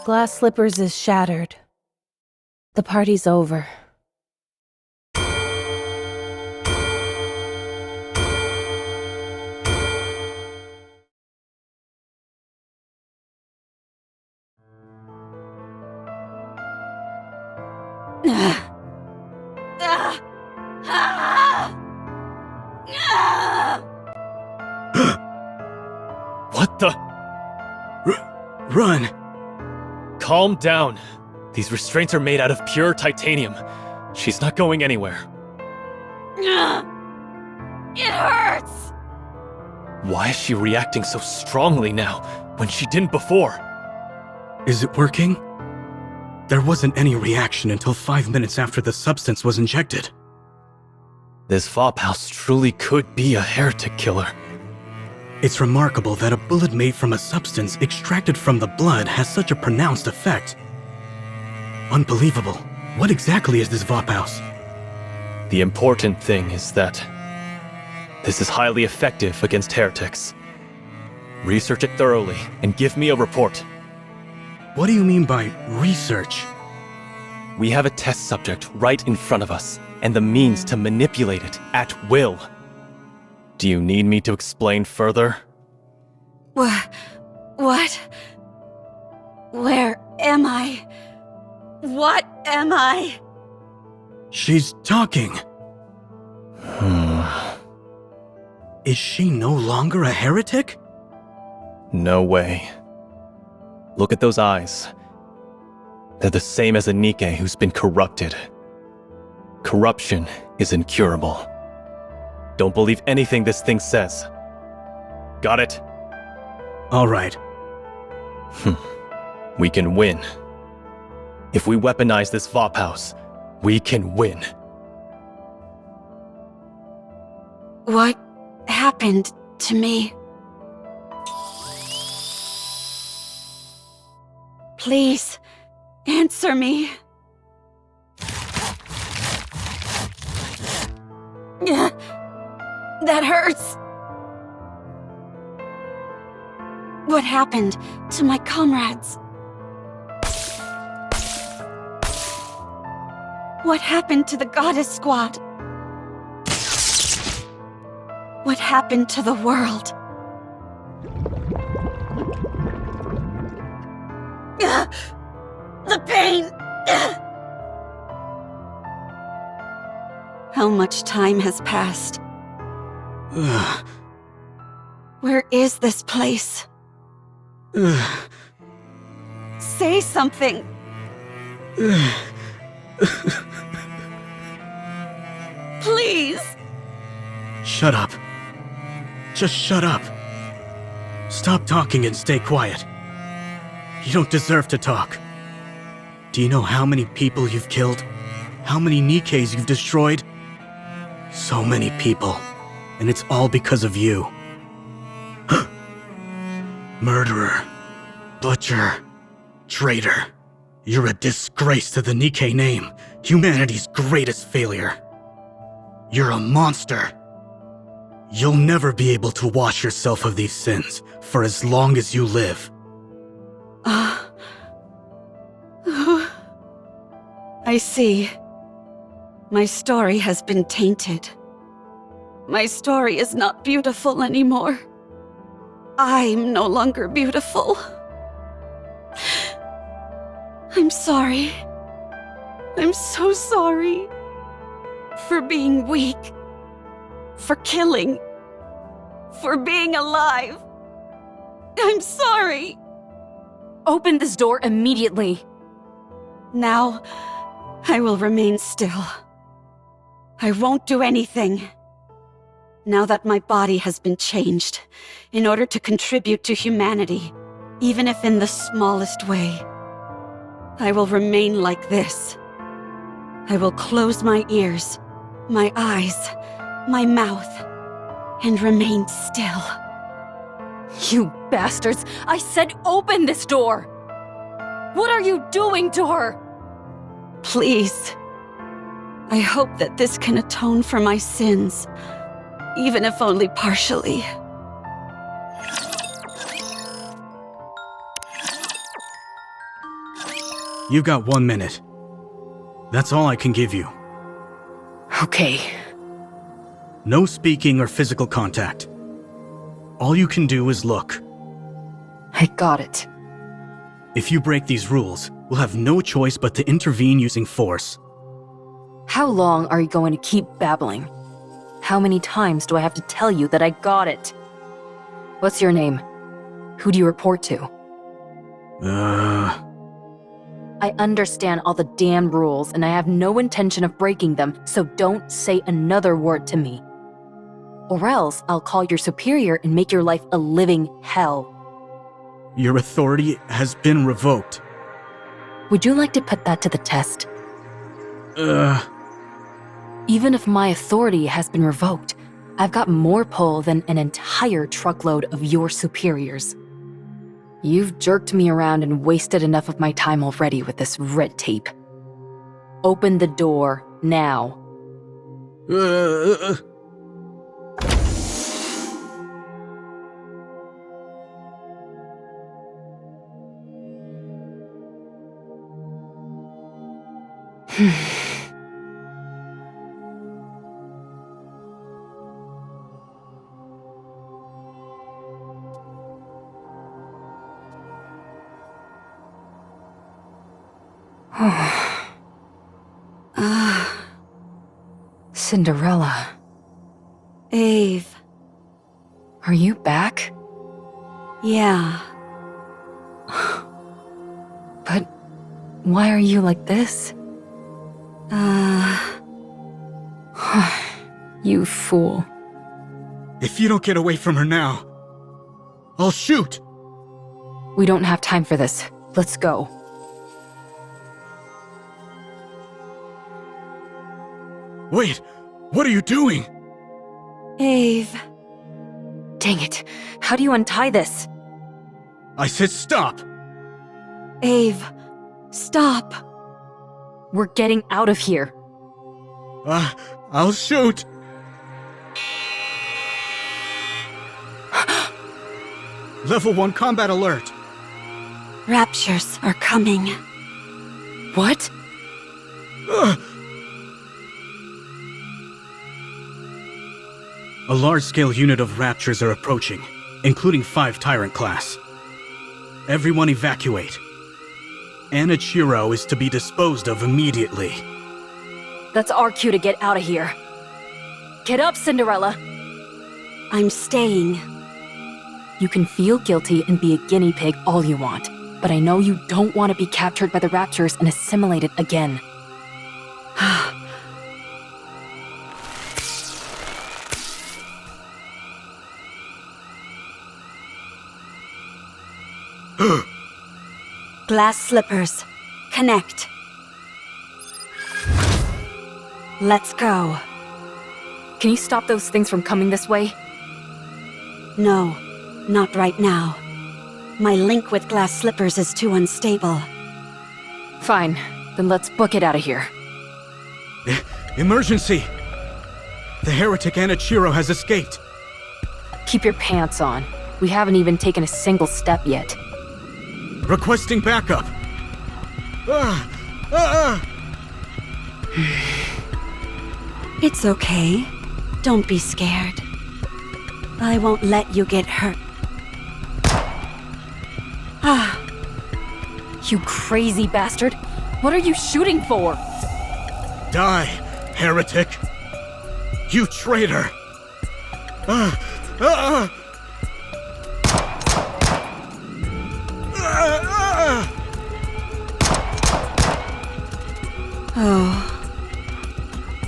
Glass Slippers is shattered. The party's over. What the? Run! Calm down. These restraints are made out of pure titanium. She's not going anywhere. It hurts! Why is she reacting so strongly now, when she didn't before? Is it working? There wasn't any reaction until 5 minutes after the substance was injected. This Vophouse truly could be a heretic killer. It's remarkable that a bullet made from a substance extracted from the blood has such a pronounced effect. Unbelievable. What exactly is this Vophouse? The important thing is that this is highly effective against heretics. Research it thoroughly and give me a report. What do you mean by research? We have a test subject right in front of us, and the means to manipulate it at will. Do you need me to explain further? What? Where am I? What am I? She's talking. Is she no longer a heretic? No way. Look at those eyes. They're the same as a Nikke who's been corrupted. Corruption is incurable. Don't believe anything this thing says. Got it? All right. We can win. If we weaponize this Vophouse, we can win. What happened to me? Please, answer me. That hurts. What happened to my comrades? What happened to the Goddess Squad? What happened to the world? The pain! How much time has passed? Where is this place? Say something! Please! Shut up. Just shut up. Stop talking and stay quiet. You don't deserve to talk. Do you know how many people you've killed? How many Nikkes you've destroyed? So many people. And it's all because of you. Murderer. Butcher. Traitor. You're a disgrace to the Nikke name. Humanity's greatest failure. You're a monster. You'll never be able to wash yourself of these sins for as long as you live. I see. My story has been tainted. My story is not beautiful anymore. I'm no longer beautiful. I'm sorry. I'm so sorry. For being weak. For killing. For being alive. I'm sorry. Open this door immediately. Now, I will remain still. I won't do anything. Now that my body has been changed, in order to contribute to humanity, even if in the smallest way, I will remain like this. I will close my ears, my eyes, my mouth, and remain still. You bastards! I said open this door! What are you doing to her? Please. I hope that this can atone for my sins, even if only partially. You got 1 minute. That's all I can give you. Okay. No speaking or physical contact. All you can do is look. I got it. If you break these rules, we'll have no choice but to intervene using force. How long are you going to keep babbling? How many times do I have to tell you that I got it? What's your name? Who do you report to? I understand all the damn rules, and I have no intention of breaking them, so don't say another word to me. Or else I'll call your superior and make your life a living hell. Your authority has been revoked. Would you like to put that to the test? Even if my authority has been revoked, I've got more pull than an entire truckload of your superiors. You've jerked me around and wasted enough of my time already with this red tape. Open the door, now. Cinderella, Ave. are you back? Yeah. But why are you like this? You fool. If you don't get away from her now, I'll shoot! We don't have time for this. Let's go. Wait! What are you doing? Ave. Dang it. How do you untie this? I said stop! Ave. Stop. We're getting out of here. I'll shoot! Level 1 combat alert! Raptures are coming. What? A large-scale unit of Raptures are approaching, including 5 Tyrant class. Everyone evacuate. Anniv is to be disposed of immediately. That's our cue to get out of here. Get up, Cinderella. I'm staying. You can feel guilty and be a guinea pig all you want, but I know you don't want to be captured by the Raptures and assimilated again. Glass slippers. Connect. Let's go. Can you stop those things from coming this way? No, not right now. My link with glass slippers is too unstable. Fine, then let's book it out of here. Emergency! The heretic Anniv has escaped. Keep your pants on. We haven't even taken a single step yet. Requesting backup. It's okay. Don't be scared. I won't let you get hurt. You crazy bastard! What are you shooting for? Die, heretic! You traitor!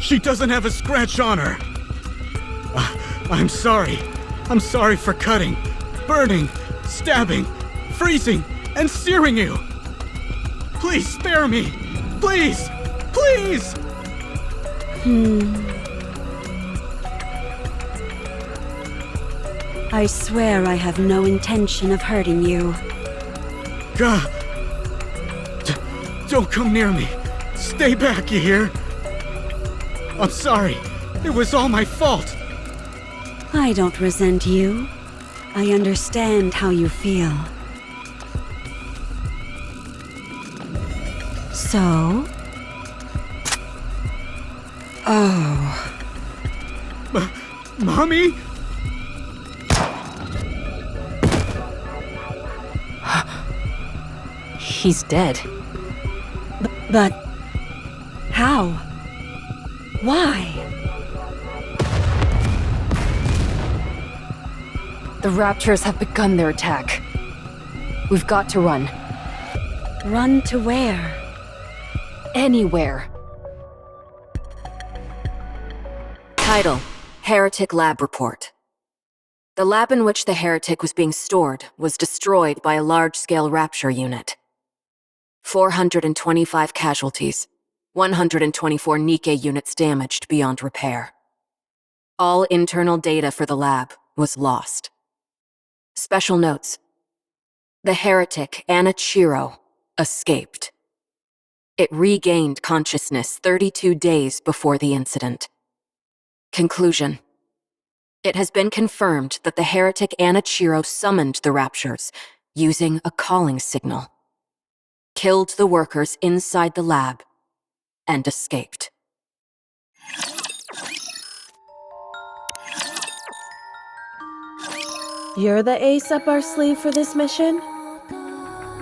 She doesn't have a scratch on her! I'm sorry. I'm sorry for cutting, burning, stabbing, freezing, and searing you! Please spare me! Please! Please! I swear I have no intention of hurting you. God! Don't come near me! Stay back, you hear? I'm sorry. It was all my fault. I don't resent you. I understand how you feel. So? Oh. Mommy? He's dead. But how? Why? The Raptors have begun their attack. We've got to run. Run to where? Anywhere. Title: Heretic Lab Report. The lab in which the heretic was being stored was destroyed by a large-scale rapture unit. 425 casualties, 124 Nikke units damaged beyond repair. All internal data for the lab was lost. Special notes. The heretic, Anniv, escaped. It regained consciousness 32 days before the incident. Conclusion. It has been confirmed that the heretic Anniv summoned the Raptures using a calling signal, killed the workers inside the lab, and escaped. You're the ace up our sleeve for this mission?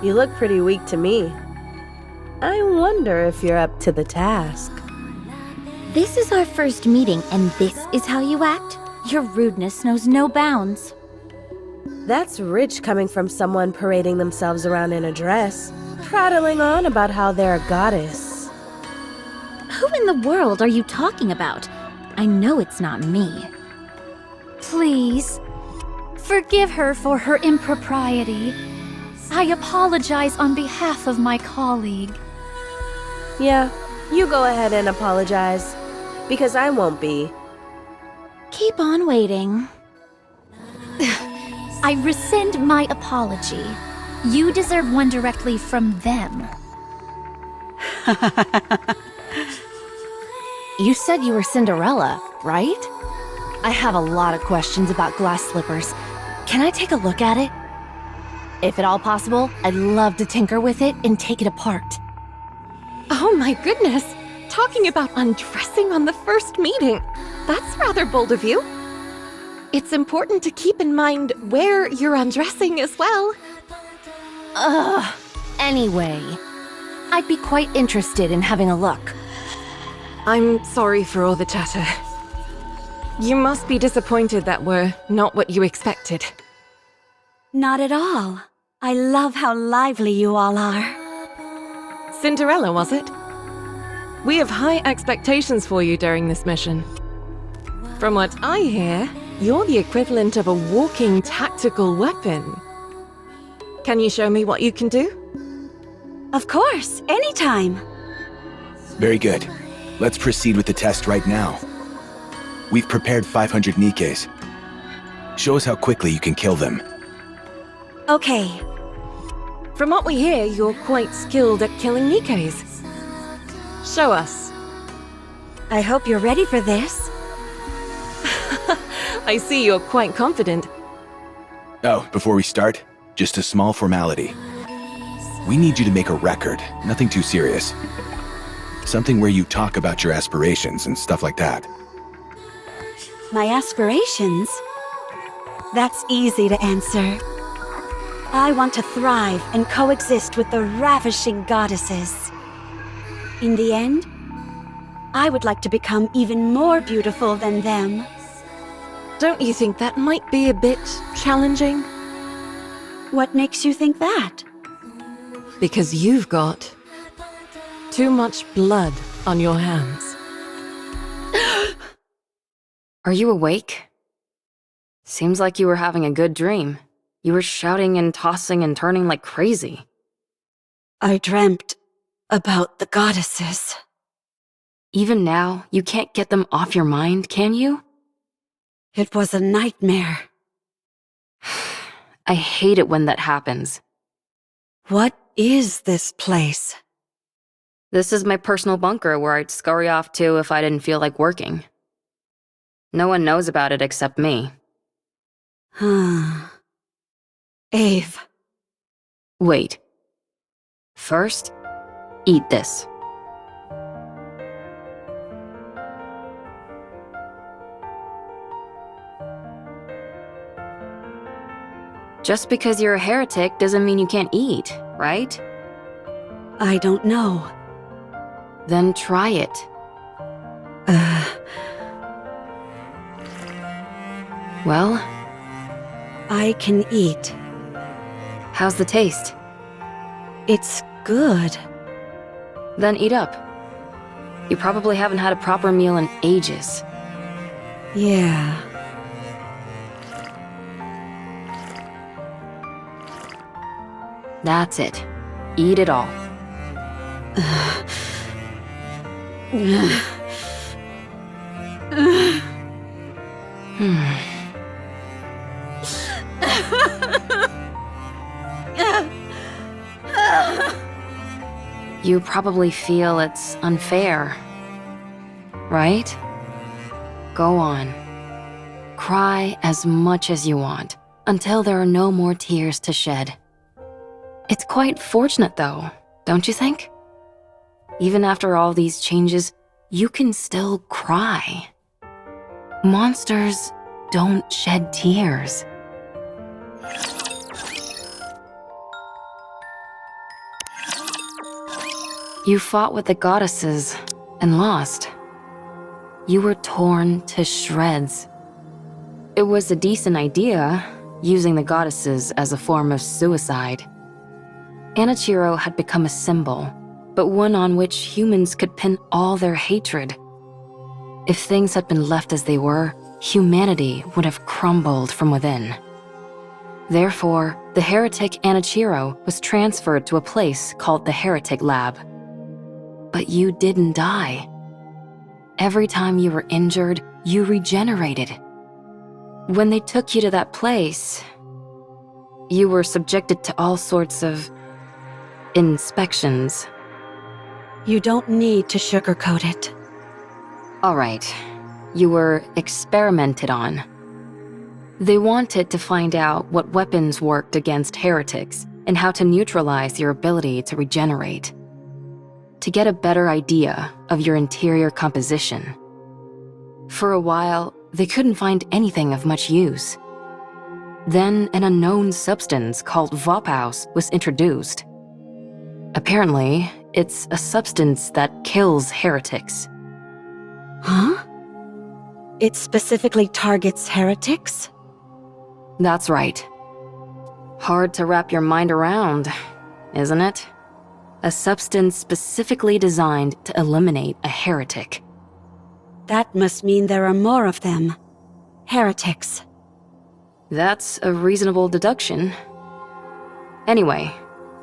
You look pretty weak to me. I wonder if you're up to the task. This is our first meeting, and this is how you act? Your rudeness knows no bounds. That's rich coming from someone parading themselves around in a dress, prattling on about how they're a goddess. Who in the world are you talking about? I know it's not me. Please, forgive her for her impropriety. I apologize on behalf of my colleague. Yeah, you go ahead and apologize, because I won't be. Keep on waiting. I rescind my apology. You deserve one directly from them. You said you were Cinderella, right? I have a lot of questions about glass slippers. Can I take a look at it? If at all possible, I'd love to tinker with it and take it apart. Oh my goodness! Talking about undressing on the first meeting. That's rather bold of you. It's important to keep in mind where you're undressing as well. Anyway, I'd be quite interested in having a look. I'm sorry for all the chatter. You must be disappointed that we're not what you expected. Not at all. I love how lively you all are. Cinderella, was it? We have high expectations for you during this mission. From what I hear, you're the equivalent of a walking tactical weapon. Can you show me what you can do? Of course, anytime. Very good. Let's proceed with the test right now. We've prepared 500 Nikkes. Show us how quickly you can kill them. Okay. From what we hear, you're quite skilled at killing Nikkes. Show us. I hope you're ready for this. I see you're quite confident. Oh, before we start, just a small formality. We need you to make a record, nothing too serious. Something where you talk about your aspirations and stuff like that. My aspirations? That's easy to answer. I want to thrive and coexist with the ravishing goddesses. In the end, I would like to become even more beautiful than them. Don't you think that might be a bit challenging? What makes you think that? Because you've got too much blood on your hands. Are you awake? Seems like you were having a good dream. You were shouting and tossing and turning like crazy. I dreamt about the goddesses. Even now, you can't get them off your mind, can you? It was a nightmare. I hate it when that happens. What is this place? This is my personal bunker where I'd scurry off to if I didn't feel like working. No one knows about it except me. Ave. Wait. First, Eat this. Just because you're a heretic doesn't mean you can't eat, right? I don't know. Then try it. Well, I can eat. how's the taste? It's good. Then eat up. You probably haven't had a proper meal in ages. Yeah. That's it. Eat it all. You probably feel it's unfair, right? Go on. Cry as much as you want, until there are no more tears to shed. It's quite fortunate though, don't you think? Even after all these changes, you can still cry. Monsters don't shed tears. You fought with the goddesses and lost. You were torn to shreds. It was a decent idea, using the goddesses as a form of suicide. Anichiro had become a symbol, but one on which humans could pin all their hatred. If things had been left as they were, humanity would have crumbled from within. Therefore, the heretic Anichiro was transferred to a place called the Heretic Lab. But you didn't die. Every time you were injured, you regenerated. When they took you to that place, you were subjected to all sorts of inspections. You don't need to sugarcoat it. All right, you were experimented on. They wanted to find out what weapons worked against heretics and how to neutralize your ability to regenerate. To get a better idea of your interior composition. For a while, they couldn't find anything of much use. Then an unknown substance called Vophaus was introduced. Apparently, it's a substance that kills heretics. Huh? It specifically targets heretics? That's right. Hard to wrap your mind around, isn't it? A substance specifically designed to eliminate a heretic. That must mean there are more of them. Heretics. That's a reasonable deduction. Anyway,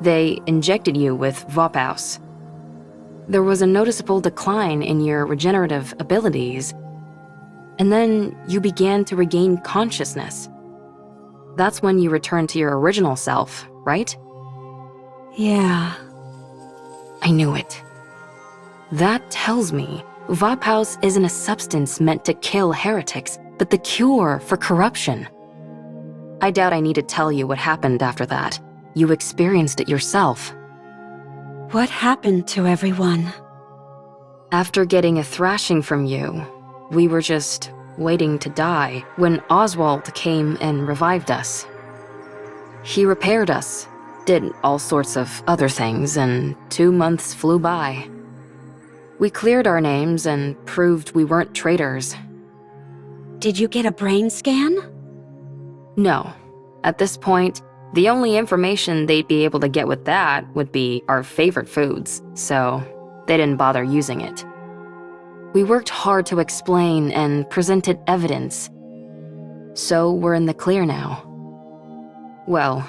they injected you with Vophaus. There was a noticeable decline in your regenerative abilities, and then you began to regain consciousness. That's when you returned to your original self, right? Yeah. I knew it. That tells me Vophaus isn't a substance meant to kill heretics, but the cure for corruption. I doubt I need to tell you what happened after that. You experienced it yourself. What happened to everyone? After getting a thrashing from you, we were just waiting to die when Oswald came and revived us. He repaired us, did all sorts of other things, and 2 months flew by. We cleared our names and proved we weren't traitors. Did you get a brain scan? No. At this point, the only information they'd be able to get with that would be our favorite foods, so they didn't bother using it. We worked hard to explain and presented evidence, so we're in the clear now. Well,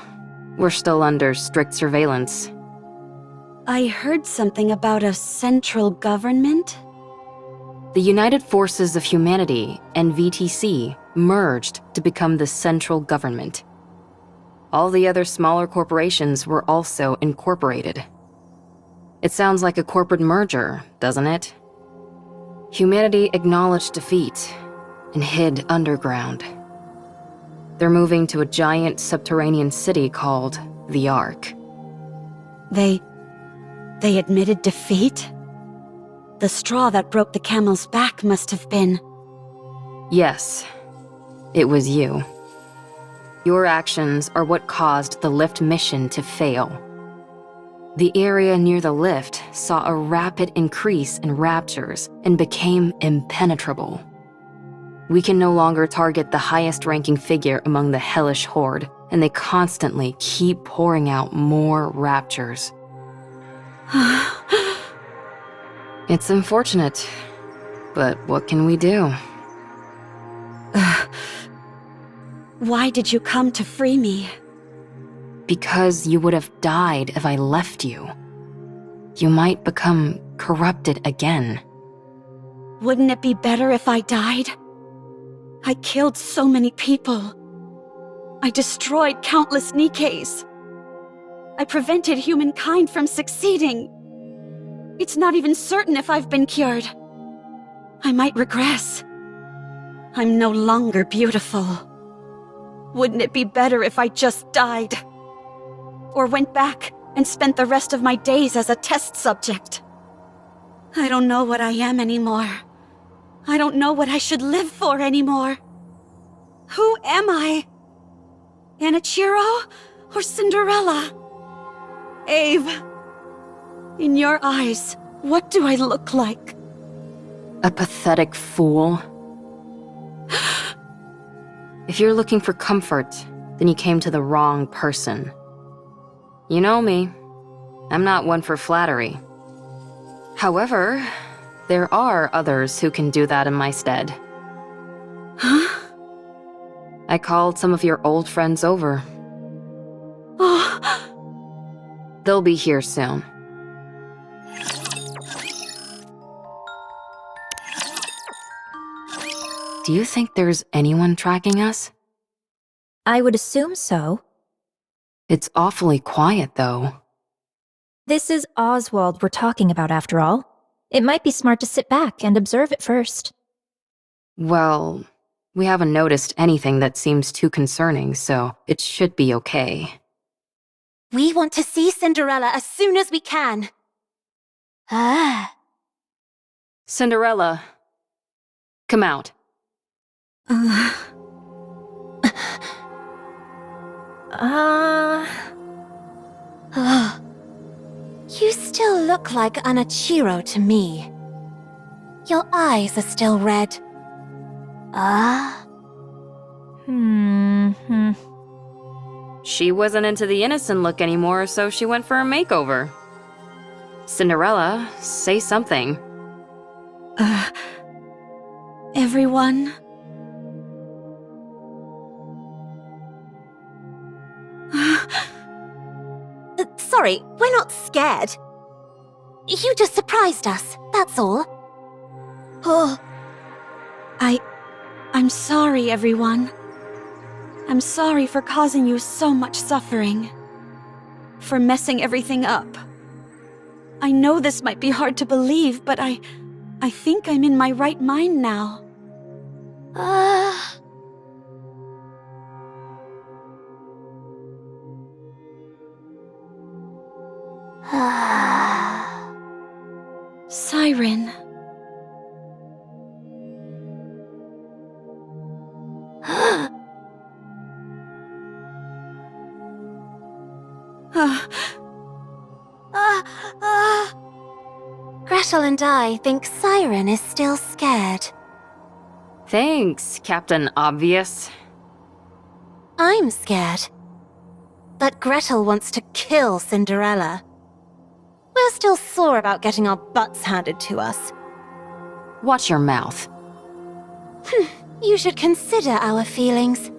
we're still under strict surveillance. I heard something about a central government. The United Forces of Humanity and VTC merged to become the central government. All the other smaller corporations were also incorporated. It sounds like a corporate merger, doesn't it? Humanity acknowledged defeat and hid underground. They're moving to a giant subterranean city called the Ark. They They admitted defeat? The straw that broke the camel's back must have been... Yes, it was you. Your actions are what caused the lift mission to fail. The area near the lift saw a rapid increase in raptures and became impenetrable. We can no longer target the highest-ranking figure among the hellish horde, and they constantly keep pouring out more raptures. It's unfortunate, but what can we do? Why did you come to free me? Because you would have died if I left you. You might become corrupted again. Wouldn't it be better if I died? I killed so many people. I destroyed countless Nikkes. I prevented humankind from succeeding. It's not even certain if I've been cured. I might regress. I'm no longer beautiful. Wouldn't it be better if I just died? Or went back and spent the rest of my days as a test subject? I don't know what I am anymore. I don't know what I should live for anymore. Who am I? Anichiro or Cinderella? Ave, in your eyes, what do I look like? A pathetic fool. If you're looking for comfort, then you came to the wrong person. You know me. I'm not one for flattery. However, there are others who can do that in my stead. Huh? I called some of your old friends over. Oh, They'll be here soon. Do you think there's anyone tracking us? I would assume so. It's awfully quiet, though. This is Oswald we're talking about, after all. It might be smart to sit back and observe it first. Well, we haven't noticed anything that seems too concerning, so it should be okay. We want to see Cinderella as soon as we can. Ah. Cinderella, come out. You still look like Anichiro to me. Your eyes are still red. She wasn't into the innocent look anymore, so she went for a makeover. Cinderella, say something. everyone. Sorry, we're not scared. You just surprised us, that's all. Oh. I'm sorry, everyone. I'm sorry for causing you so much suffering. For messing everything up. I know this might be hard to believe, but I think I'm in my right mind now. Siren. Gretel and I think Siren is still scared. Thanks, Captain Obvious. I'm scared. That Gretel wants to kill Cinderella. We're still sore about getting our butts handed to us. Watch your mouth. You should consider our feelings.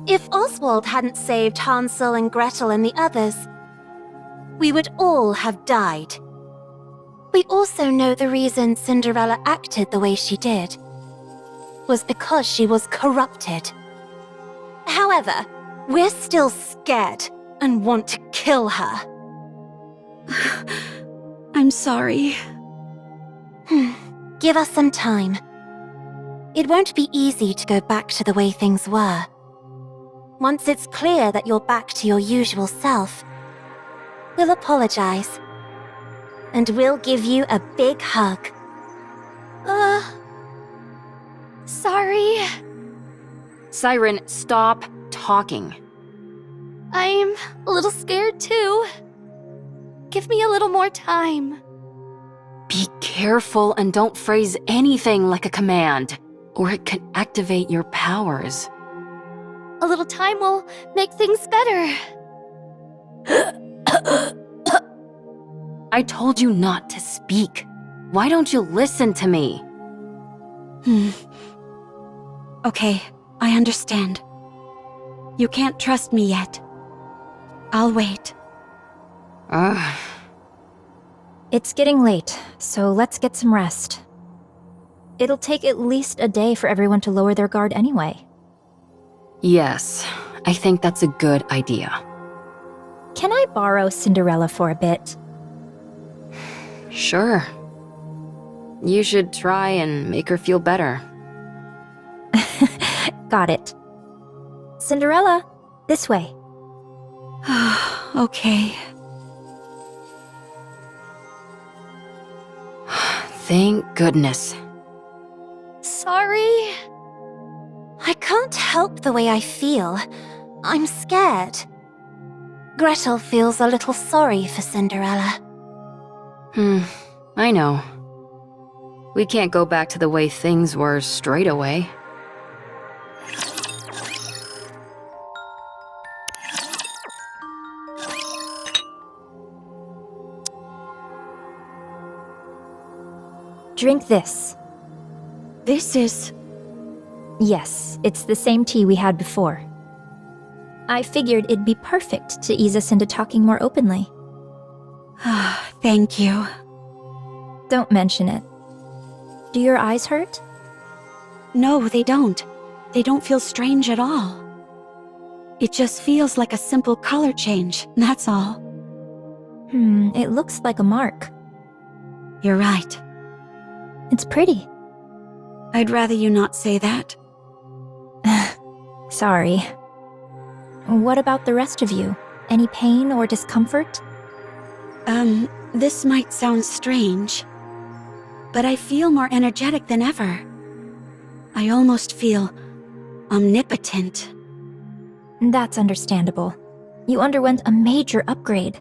If Oswald hadn't saved Hansel and Gretel and the others, we would all have died. We also know the reason Cinderella acted the way she did was because she was corrupted. However, we're still scared and want to kill her. I'm sorry. Give us some time. It won't be easy to go back to the way things were. Once it's clear that you're back to your usual self, we'll apologize. and we'll give you a big hug. Sorry. Siren, stop talking. I'm a little scared too. Give me a little more time. Be careful and don't phrase anything like a command, or it could activate your powers. A little time will make things better. I told you not to speak. Why don't you listen to me? Okay, I understand. You can't trust me yet. I'll wait. Ugh. It's getting late, so let's get some rest. It'll take at least a day for everyone to lower their guard anyway. Yes, I think that's a good idea. Can I borrow Cinderella for a bit? Sure. You should try and make her feel better. Got it. Cinderella, this way. Okay. Thank goodness. Sorry. I can't help the way I feel. I'm scared. Gretel feels a little sorry for Cinderella. I know. We can't go back to the way things were straight away. Drink this. This is... Yes, it's the same tea we had before. I figured it'd be perfect to ease us into talking more openly. Thank you. Don't mention it. Do your eyes hurt? No, they don't. They don't feel strange at all. It just feels like a simple color change, that's all. It looks like a mark. You're right. It's pretty. I'd rather you not say that. Sorry. What about the rest of you? Any pain or discomfort? This might sound strange, but I feel more energetic than ever. I almost feel omnipotent. That's understandable. You underwent a major upgrade.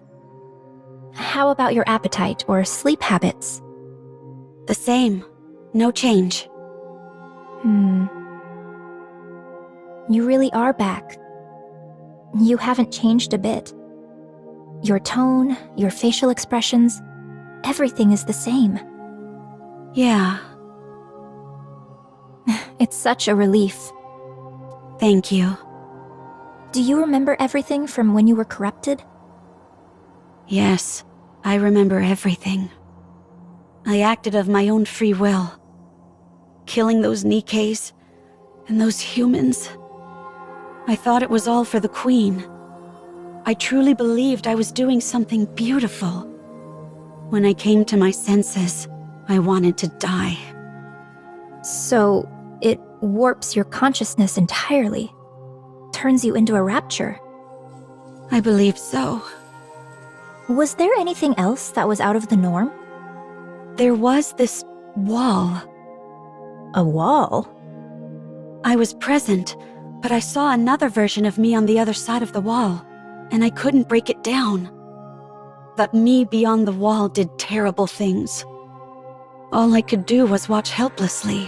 How about your appetite or sleep habits? The same. No change. You really are back. You haven't changed a bit. Your tone, your facial expressions, everything is the same. Yeah. It's such a relief. Thank you. Do you remember everything from when you were corrupted? Yes, I remember everything. I acted of my own free will. Killing those Nikkes and those humans. I thought it was all for the Queen. I truly believed I was doing something beautiful. When I came to my senses, I wanted to die. So, it warps your consciousness entirely. Turns you into a rapture. I believe so. Was there anything else that was out of the norm? There was this wall. A wall? I was present, but I saw another version of me on the other side of the wall, and I couldn't break it down. That me beyond the wall did terrible things. All I could do was watch helplessly.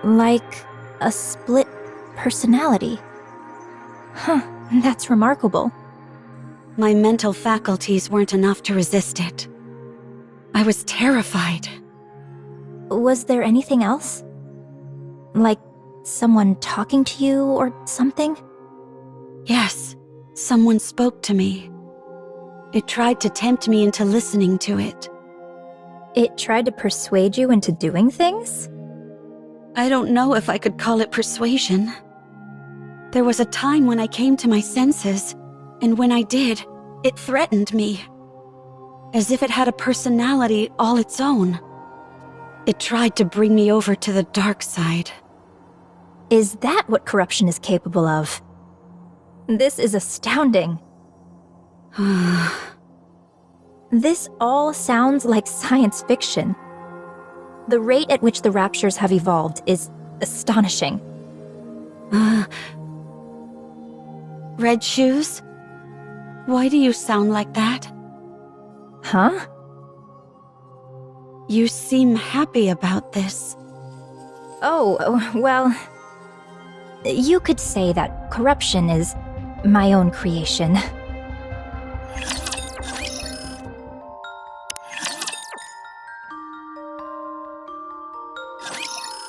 Like a split personality. Huh, that's remarkable. My mental faculties weren't enough to resist it. I was terrified. Was there anything else? Like someone talking to you or something? Yes, someone spoke to me. It tried to tempt me into listening to it. It tried to persuade you into doing things? I don't know if I could call it persuasion. There was a time when I came to my senses, and when I did, it threatened me. As if it had a personality all its own. It tried to bring me over to the dark side. Is that what corruption is capable of? This is astounding. This all sounds like science fiction. The rate at which the Raptures have evolved is astonishing. Red Shoes? Why do you sound like that? Huh? You seem happy about this. Oh, well... You could say that corruption is my own creation.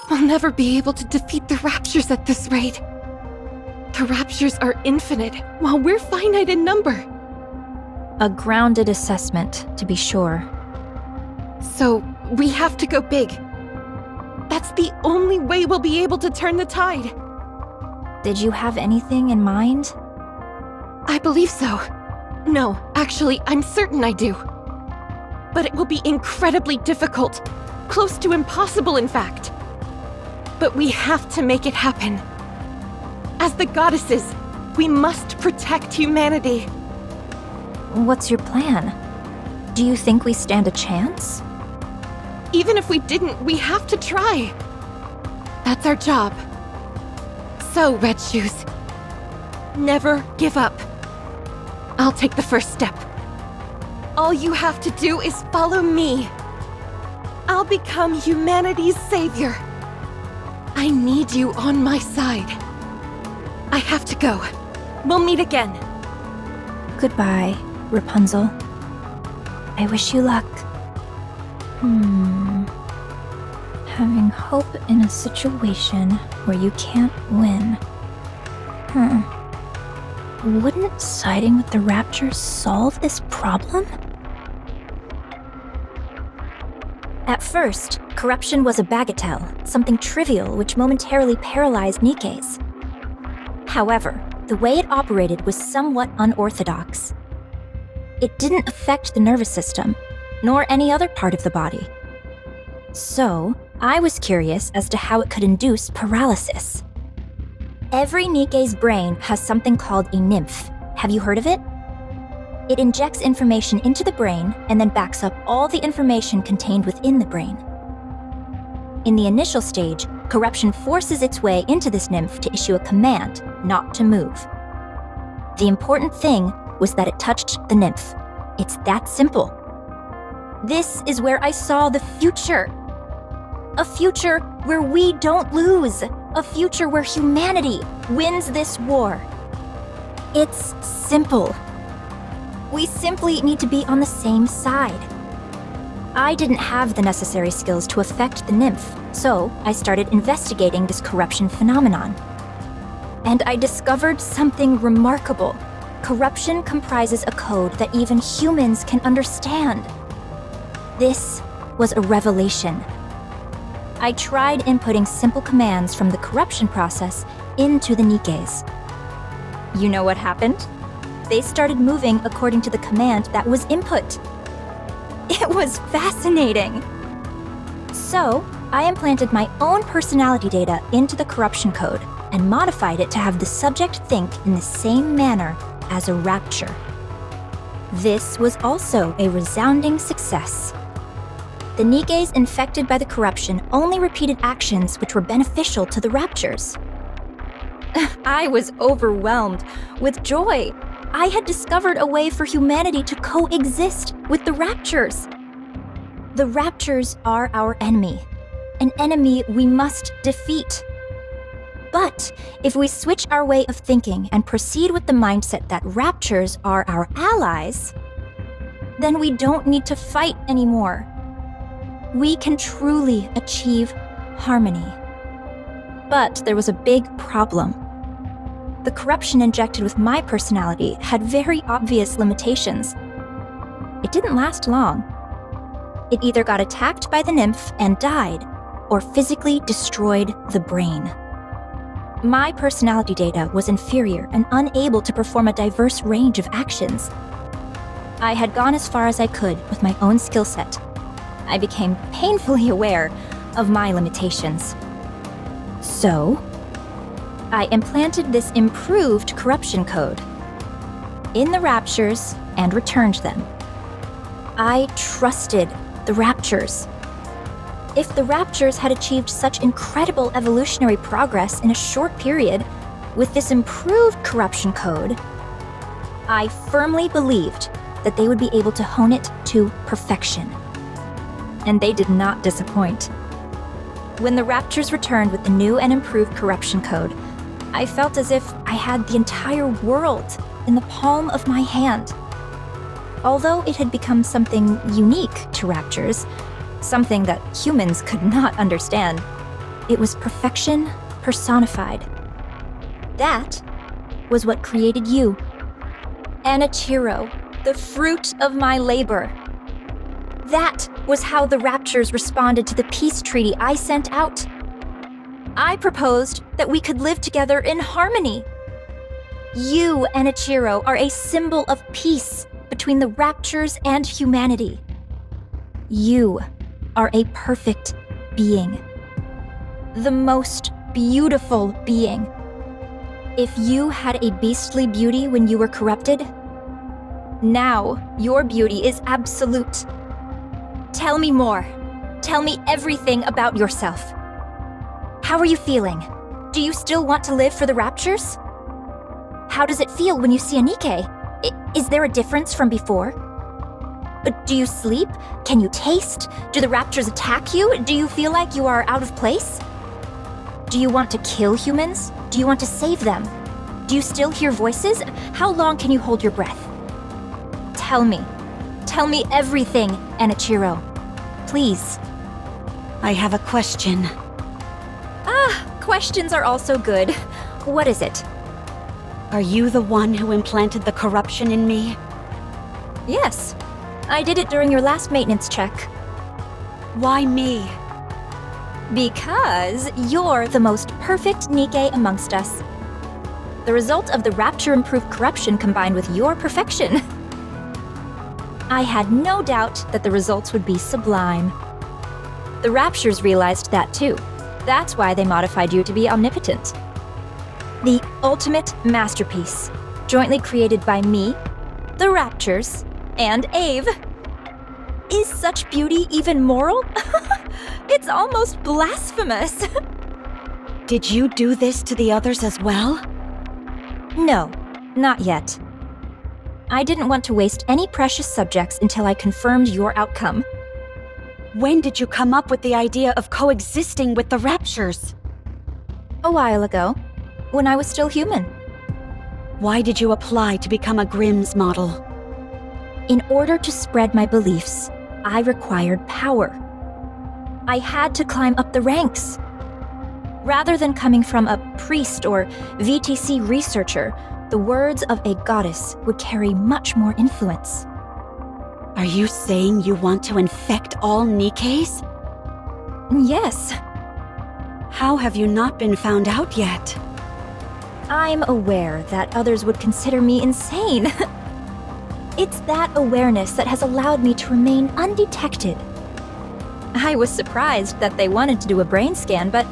We'll never be able to defeat the Raptures at this rate. The Raptures are infinite, while we're finite in number. A grounded assessment, to be sure. So, we have to go big. That's the only way we'll be able to turn the tide. Did you have anything in mind? I believe so. No, actually, I'm certain I do. But it will be incredibly difficult. Close to impossible, in fact. But we have to make it happen. As the goddesses, we must protect humanity. What's your plan? Do you think we stand a chance? Even if we didn't, we have to try. That's our job. So, Red Shoes, never give up. I'll take the first step. All you have to do is follow me. I'll become humanity's savior. I need you on my side. I have to go. We'll meet again. Goodbye, Rapunzel. I wish you luck. Having hope in a situation where you can't win. Wouldn't siding with the Raptures solve this problem? At first, corruption was a bagatelle, something trivial which momentarily paralyzed Nikkes. However, the way it operated was somewhat unorthodox. It didn't affect the nervous system, nor any other part of the body. So, I was curious as to how it could induce paralysis. Every Nikke's brain has something called a nymph. Have you heard of it? It injects information into the brain and then backs up all the information contained within the brain. In the initial stage, corruption forces its way into this nymph to issue a command not to move. The important thing was that it touched the nymph. It's that simple. This is where I saw the future. A future where we don't lose. A future where humanity wins this war. It's simple. We simply need to be on the same side. I didn't have the necessary skills to affect the nymph, so I started investigating this corruption phenomenon. And I discovered something remarkable. Corruption comprises a code that even humans can understand. This was a revelation. I tried inputting simple commands from the corruption process into the Nikkes. You know what happened? They started moving according to the command that was input. It was fascinating. So, I implanted my own personality data into the corruption code and modified it to have the subject think in the same manner as a rapture. This was also a resounding success. The Nikkes infected by the corruption only repeated actions which were beneficial to the Raptures. I was overwhelmed with joy. I had discovered a way for humanity to coexist with the Raptures. The Raptures are our enemy, an enemy we must defeat. But if we switch our way of thinking and proceed with the mindset that Raptures are our allies, then we don't need to fight anymore. We can truly achieve harmony. But there was a big problem. The corruption injected with my personality had very obvious limitations. It didn't last long. It either got attacked by the nymph and died, or physically destroyed the brain. My personality data was inferior and unable to perform a diverse range of actions. I had gone as far as I could with my own skill set. I became painfully aware of my limitations. So, I implanted this improved corruption code in the Raptures and returned them. I trusted the Raptures. If the Raptures had achieved such incredible evolutionary progress in a short period with this improved corruption code, I firmly believed that they would be able to hone it to perfection. And they did not disappoint. When the Raptures returned with the new and improved corruption code, I felt as if I had the entire world in the palm of my hand. Although it had become something unique to Raptures, something that humans could not understand, it was perfection personified. That was what created you. Anichiro, the fruit of my labor. That was how the Raptures responded to the peace treaty I sent out. I proposed that we could live together in harmony. You, Anichiro, are a symbol of peace between the Raptures and humanity. You are a perfect being. The most beautiful being. If you had a beastly beauty when you were corrupted, now your beauty is absolute. Tell me more. Tell me everything about yourself. How are you feeling? Do you still want to live for the Raptures? How does it feel when you see a Nikke? Is there a difference from before? Do you sleep? Can you taste? Do the Raptures attack you? Do you feel like you are out of place? Do you want to kill humans? Do you want to save them? Do you still hear voices? How long can you hold your breath? Tell me. Tell me everything, Anichiro. Please. I have a question. Questions are also good. What is it? Are you the one who implanted the corruption in me? Yes. I did it during your last maintenance check. Why me? Because you're the most perfect Nikke amongst us. The result of the Rapture-improved corruption combined with your perfection. I had no doubt that the results would be sublime. The Raptures realized that too. That's why they modified you to be omnipotent. The ultimate masterpiece, jointly created by me, the Raptures, and Ave. Is such beauty even moral? It's almost blasphemous. Did you do this to the others as well? No, not yet. I didn't want to waste any precious subjects until I confirmed your outcome. When did you come up with the idea of coexisting with the Raptures? A while ago, when I was still human. Why did you apply to become a Grimm's model? In order to spread my beliefs, I required power. I had to climb up the ranks. Rather than coming from a priest or VTC researcher, the words of a goddess would carry much more influence. Are you saying you want to infect all Nikkes? Yes. How have you not been found out yet? I'm aware that others would consider me insane. It's that awareness that has allowed me to remain undetected. I was surprised that they wanted to do a brain scan, but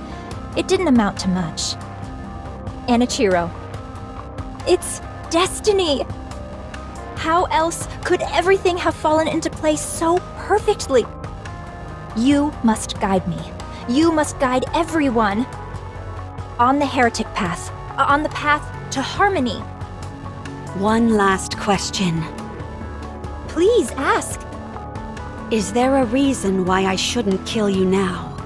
it didn't amount to much. Anichiro. It's destiny! How else could everything have fallen into place so perfectly? You must guide me. You must guide everyone. On the heretic path. On the path to harmony. One last question. Please ask. Is there a reason why I shouldn't kill you now?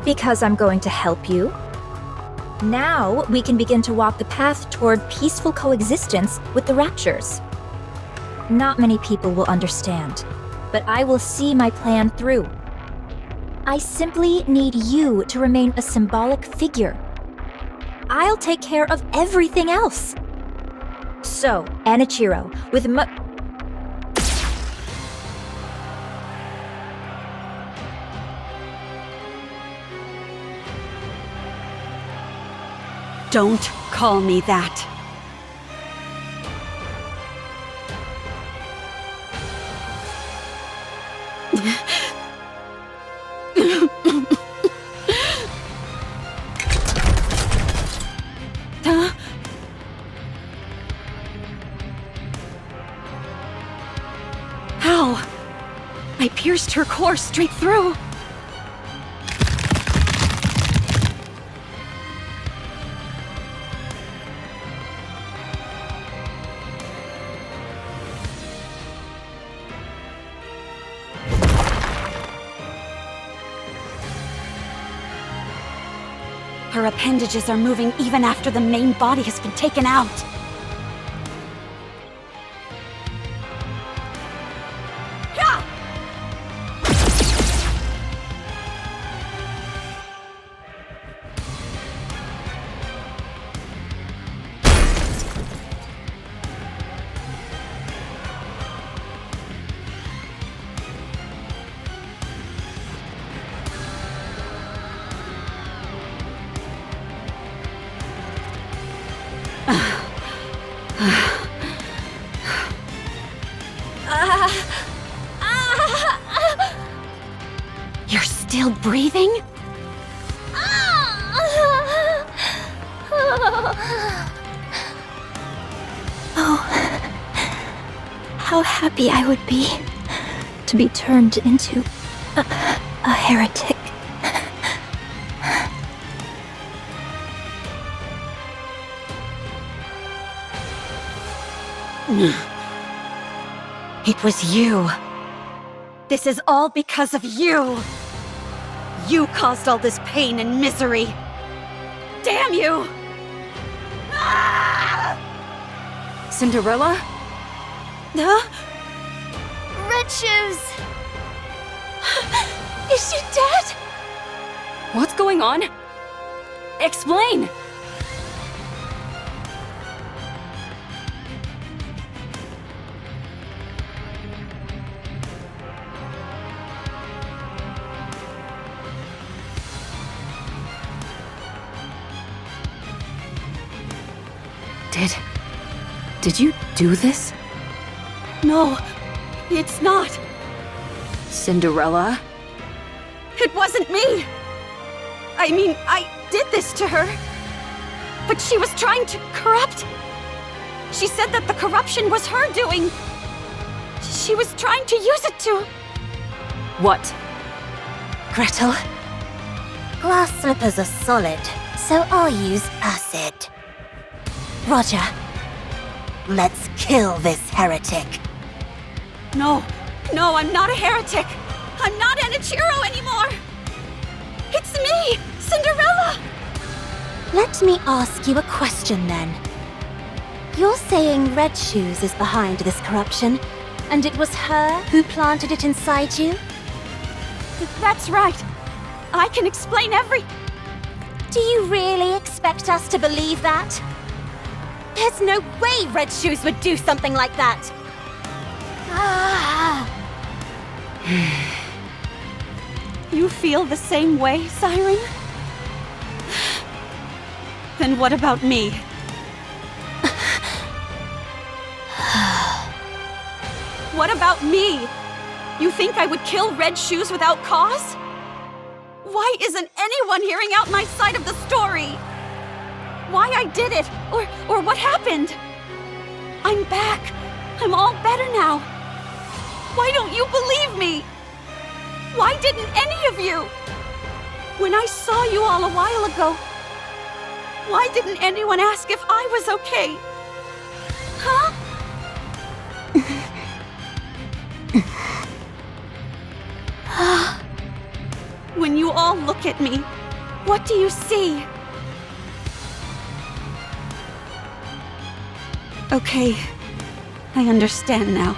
Because I'm going to help you. Now we can begin to walk the path toward peaceful coexistence with the Raptures. Not many people will understand, but I will see my plan through. I simply need you to remain a symbolic figure. I'll take care of everything else. So, Anichiro, with Don't call me that. How? I pierced her core straight through. Her appendages are moving even after the main body has been taken out. You're still breathing? Oh, how happy I would be to be turned into a heretic. It was you. This is all because of you. You caused all this pain and misery. Damn you! Ah! Cinderella? Huh? Red Shoes! Is she dead? What's going on? Explain! Did you do this? No, it's not. Cinderella? It wasn't me. I mean, I did this to her. But she was trying to corrupt. She said that the corruption was her doing. She was trying to use it to... What? Gretel, glass slippers are solid, so I'll use acid. Roger, let's kill this heretic. No, I'm not a heretic. I'm not Enichiro anymore. It's me, Cinderella. Let me ask you a question then. You're saying Red Shoes is behind this corruption, and it was her who planted it inside you? That's right. I can explain every... Do you really expect us to believe that? There's no way Red Shoes would do something like that! Ah! You feel the same way, Siren? Then what about me? What about me? You think I would kill Red Shoes without cause? Why isn't anyone hearing out my side of the story? Why I did it, or what happened? I'm back. I'm all better now. Why don't you believe me? Why didn't any of you? When I saw you all a while ago, why didn't anyone ask if I was okay? Huh? When you all look at me, what do you see? Okay, I understand now.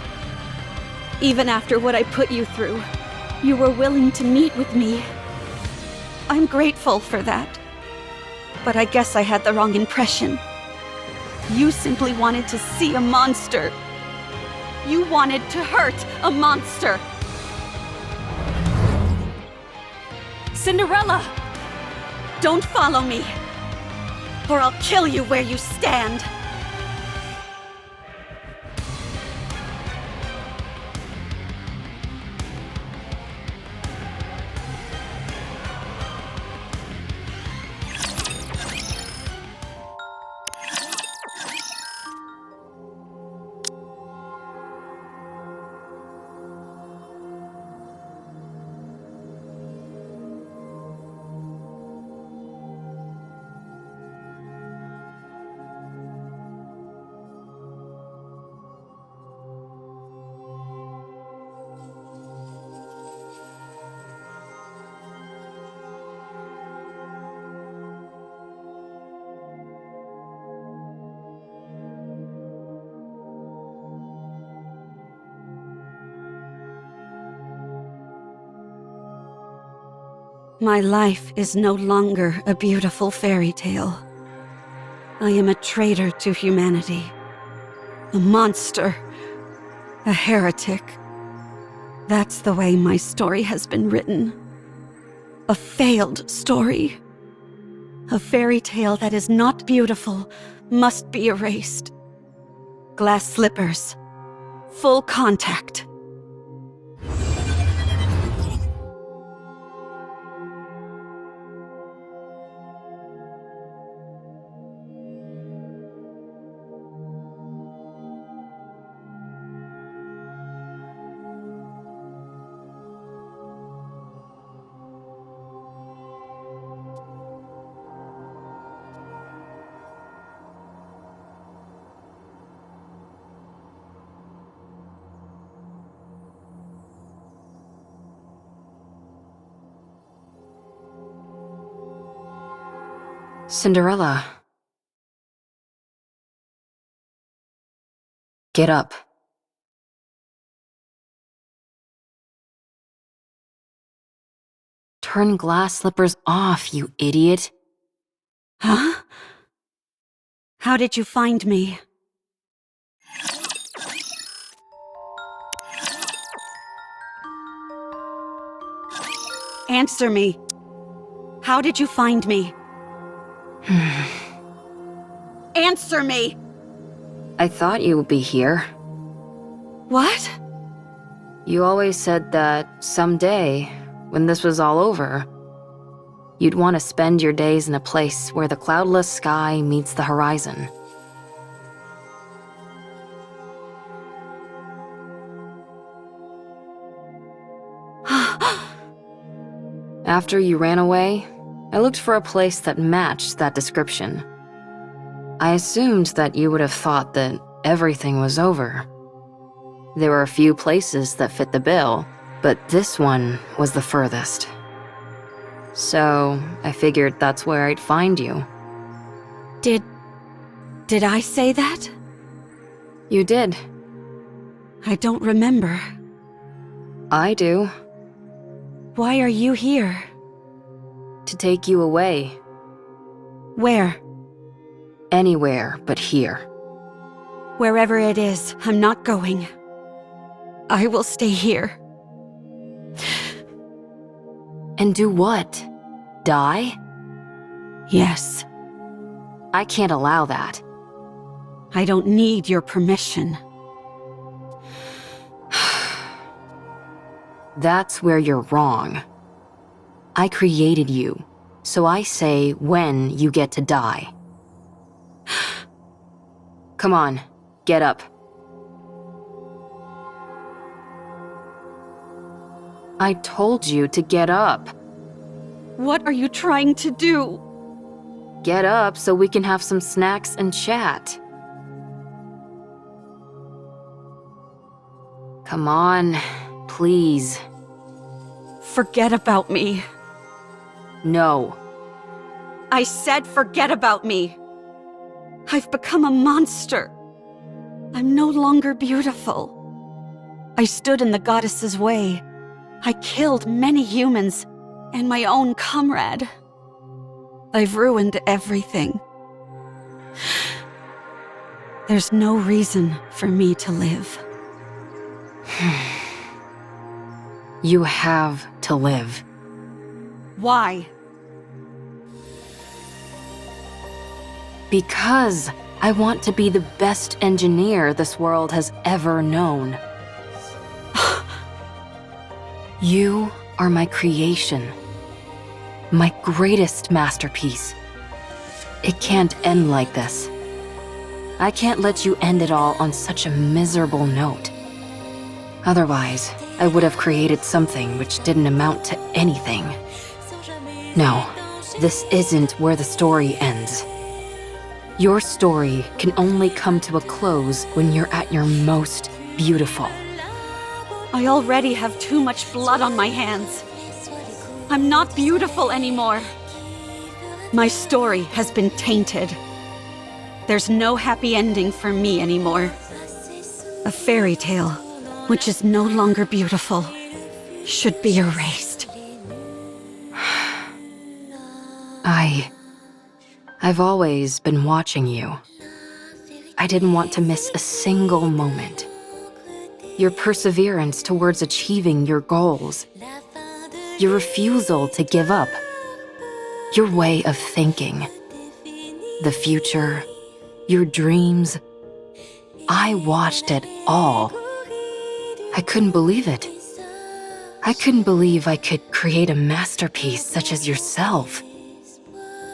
Even after what I put you through, you were willing to meet with me. I'm grateful for that. But I guess I had the wrong impression. You simply wanted to see a monster. You wanted to hurt a monster. Cinderella! Don't follow me, or I'll kill you where you stand. My life is no longer a beautiful fairy tale. I am a traitor to humanity. A monster. A heretic. That's the way my story has been written. A failed story. A fairy tale that is not beautiful must be erased. Glass slippers. Full contact. Cinderella. Get up. Turn glass slippers off, you idiot. Huh? How did you find me? Answer me. How did you find me? Answer me! I thought you would be here. What? You always said that someday, when this was all over, you'd want to spend your days in a place where the cloudless sky meets the horizon. After you ran away, I looked for a place that matched that description. I assumed that you would have thought that everything was over. There were a few places that fit the bill, but this one was the furthest. So I figured that's where I'd find you. Did I say that? You did. I don't remember. I do. Why are you here? To take you away. Where? Anywhere but here. Wherever it is, I'm not going. I will stay here. And do what? Die? Yes. I can't allow that. I don't need your permission. That's where you're wrong. I created you, so I say when you get to die. Come on, get up. I told you to get up. What are you trying to do? Get up so we can have some snacks and chat. Come on, please. Forget about me. No. I said forget about me. I've become a monster. I'm no longer beautiful. I stood in the goddess's way. I killed many humans and my own comrade. I've ruined everything. There's no reason for me to live. You have to live. Why? Because I want to be the best engineer this world has ever known. You are my creation. My greatest masterpiece. It can't end like this. I can't let you end it all on such a miserable note. Otherwise, I would have created something which didn't amount to anything. No, this isn't where the story ends. Your story can only come to a close when you're at your most beautiful. I already have too much blood on my hands. I'm not beautiful anymore. My story has been tainted. There's no happy ending for me anymore. A fairy tale, which is no longer beautiful, should be erased. I've always been watching you. I didn't want to miss a single moment. Your perseverance towards achieving your goals. Your refusal to give up. Your way of thinking. The future. Your dreams. I watched it all. I couldn't believe it. I couldn't believe I could create a masterpiece such as yourself.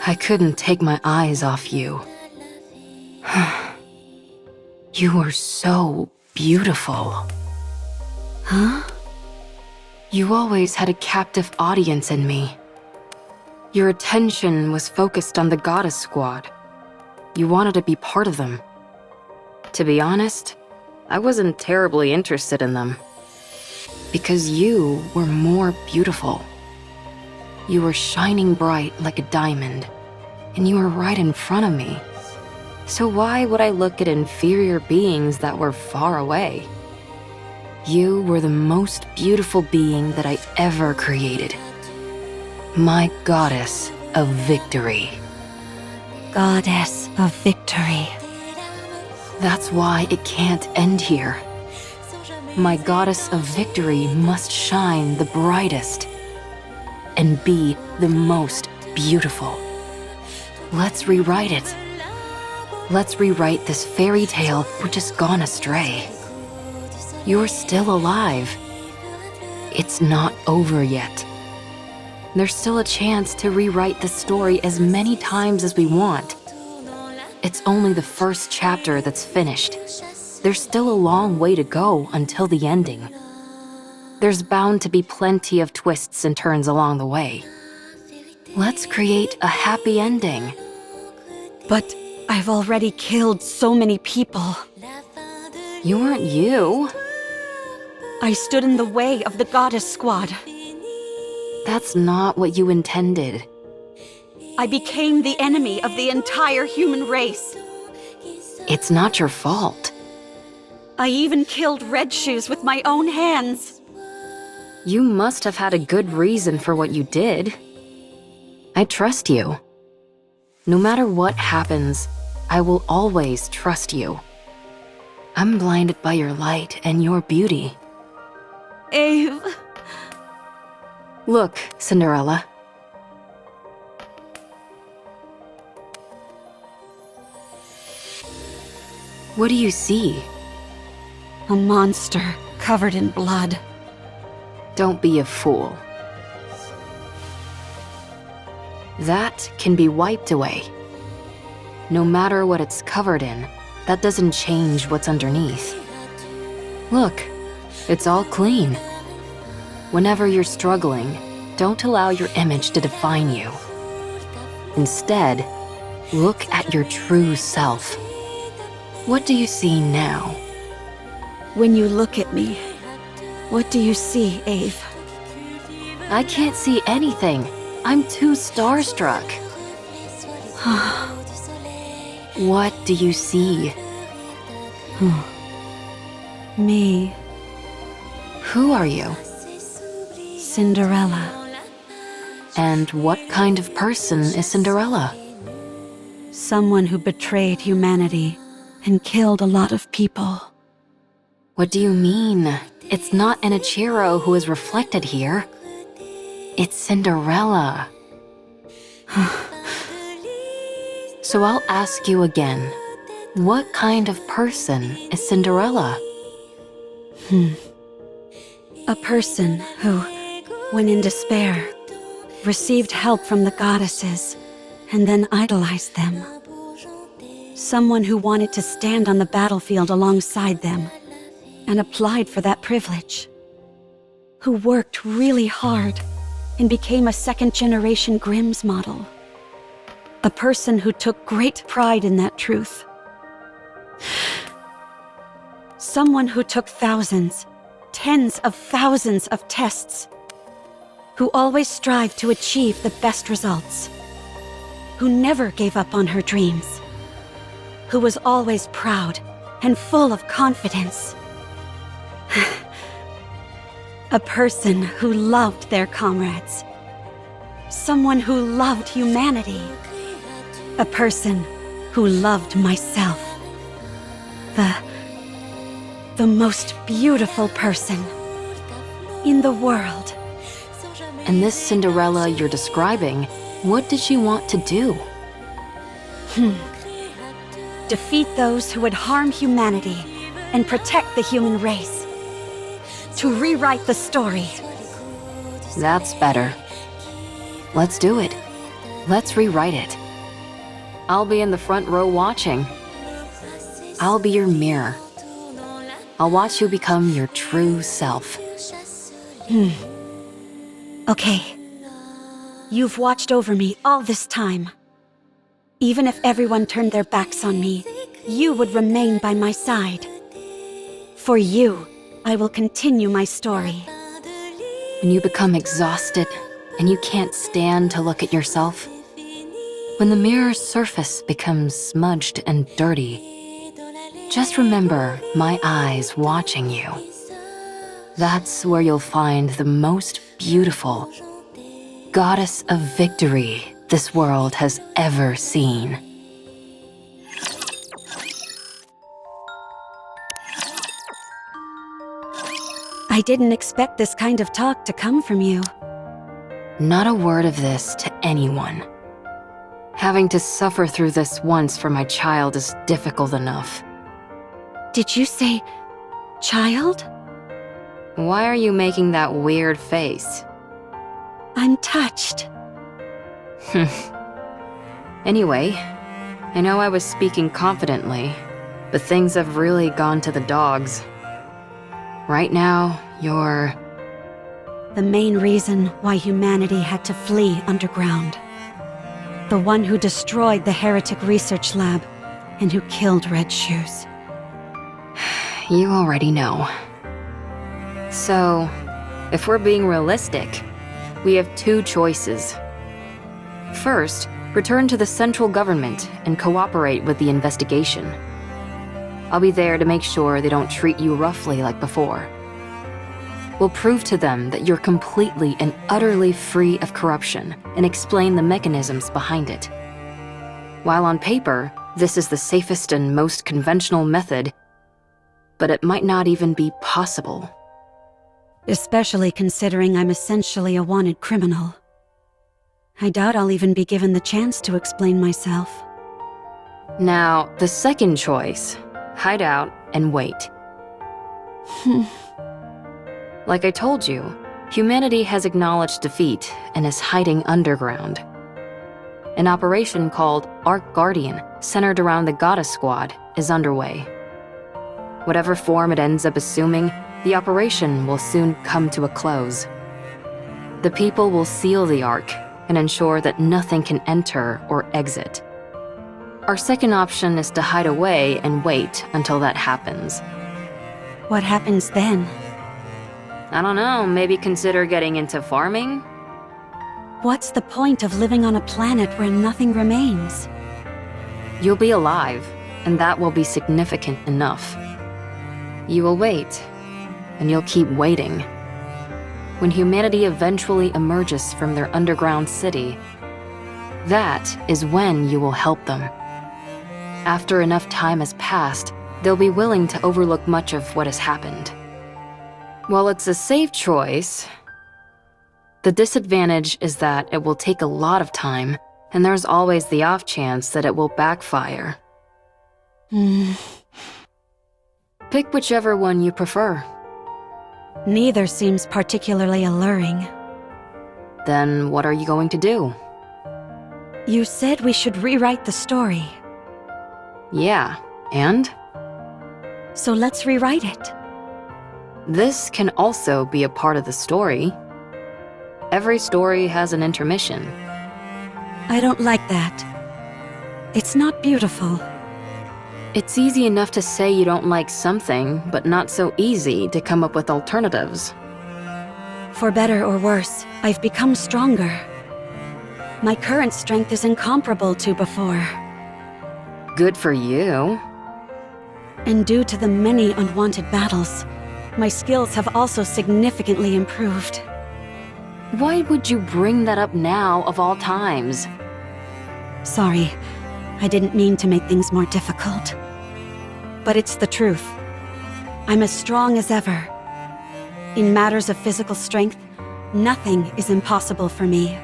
I couldn't take my eyes off you. You were so beautiful. Huh? You always had a captive audience in me. Your attention was focused on the Goddess Squad. You wanted to be part of them. To be honest, I wasn't terribly interested in them. Because you were more beautiful. You were shining bright like a diamond, and you were right in front of me. So why would I look at inferior beings that were far away? You were the most beautiful being that I ever created. My goddess of victory. Goddess of victory. That's why it can't end here. My goddess of victory must shine the brightest and be the most beautiful. Let's rewrite it. Let's rewrite this fairy tale which has gone astray. You're still alive. It's not over yet. There's still a chance to rewrite the story as many times as we want. It's only the first chapter that's finished. There's still a long way to go until the ending. There's bound to be plenty of twists and turns along the way. Let's create a happy ending. But I've already killed so many people. You weren't you. I stood in the way of the Goddess Squad. That's not what you intended. I became the enemy of the entire human race. It's not your fault. I even killed Red Shoes with my own hands. You must have had a good reason for what you did. I trust you. No matter what happens, I will always trust you. I'm blinded by your light and your beauty. Ave. Look, Cinderella. What do you see? A monster covered in blood. Don't be a fool. That can be wiped away. No matter what it's covered in, that doesn't change what's underneath. Look, it's all clean. Whenever you're struggling, don't allow your image to define you. Instead, look at your true self. What do you see now? When you look at me, what do you see, Ave? I can't see anything. I'm too starstruck. What do you see? Me. Who are you? Cinderella. And what kind of person is Cinderella? Someone who betrayed humanity and killed a lot of people. What do you mean? It's not Enichiro who is reflected here. It's Cinderella. So I'll ask you again. What kind of person is Cinderella? A person who, when in despair, received help from the goddesses and then idolized them. Someone who wanted to stand on the battlefield alongside them and applied for that privilege. Who worked really hard and became a second-generation Grimm's model. A person who took great pride in that truth. Someone who took thousands, tens of thousands of tests. Who always strived to achieve the best results. Who never gave up on her dreams. Who was always proud and full of confidence. A person who loved their comrades. Someone who loved humanity. A person who loved myself. The most beautiful person in the world. And this Cinderella you're describing, what did she want to do? Defeat those who would harm humanity and protect the human race. To rewrite the story. That's better. Let's do it. Let's rewrite it. I'll be in the front row watching. I'll be your mirror. I'll watch you become your true self. Okay. You've watched over me all this time. Even if everyone turned their backs on me, you would remain by my side. For you, I will continue my story. When you become exhausted and you can't stand to look at yourself, when the mirror's surface becomes smudged and dirty, just remember my eyes watching you. That's where you'll find the most beautiful goddess of victory this world has ever seen. I didn't expect this kind of talk to come from you. Not a word of this to anyone. Having to suffer through this once for my child is difficult enough. Did you say child? Why are you making that weird face? I'm touched. Anyway, I know I was speaking confidently, but things have really gone to the dogs. Right now, you're... The main reason why humanity had to flee underground. The one who destroyed the heretic research lab and who killed Red Shoes. You already know. So, if we're being realistic, we have two choices. First, return to the central government and cooperate with the investigation. I'll be there to make sure they don't treat you roughly like before. We'll prove to them that you're completely and utterly free of corruption and explain the mechanisms behind it. While on paper, this is the safest and most conventional method, but it might not even be possible. Especially considering I'm essentially a wanted criminal. I doubt I'll even be given the chance to explain myself. Now, the second choice, hide out and wait. Like I told you, humanity has acknowledged defeat and is hiding underground. An operation called Ark Guardian, centered around the Goddess Squad, is underway. Whatever form it ends up assuming, the operation will soon come to a close. The people will seal the Ark and ensure that nothing can enter or exit. Our second option is to hide away and wait until that happens. What happens then? I don't know, maybe consider getting into farming? What's the point of living on a planet where nothing remains? You'll be alive, and that will be significant enough. You will wait, and you'll keep waiting. When humanity eventually emerges from their underground city, that is when you will help them. After enough time has passed, they'll be willing to overlook much of what has happened. While it's a safe choice, the disadvantage is that it will take a lot of time, and there's always the off chance that it will backfire. Pick whichever one you prefer. Neither seems particularly alluring. Then what are you going to do? You said we should rewrite the story. Yeah, and? So let's rewrite it. This can also be a part of the story. Every story has an intermission. I don't like that. It's not beautiful. It's easy enough to say you don't like something, but not so easy to come up with alternatives. For better or worse, I've become stronger. My current strength is incomparable to before. Good for you. And due to the many unwanted battles, my skills have also significantly improved. Why would you bring that up now of all times? Sorry, I didn't mean to make things more difficult. But it's the truth. I'm as strong as ever. In matters of physical strength, nothing is impossible for me.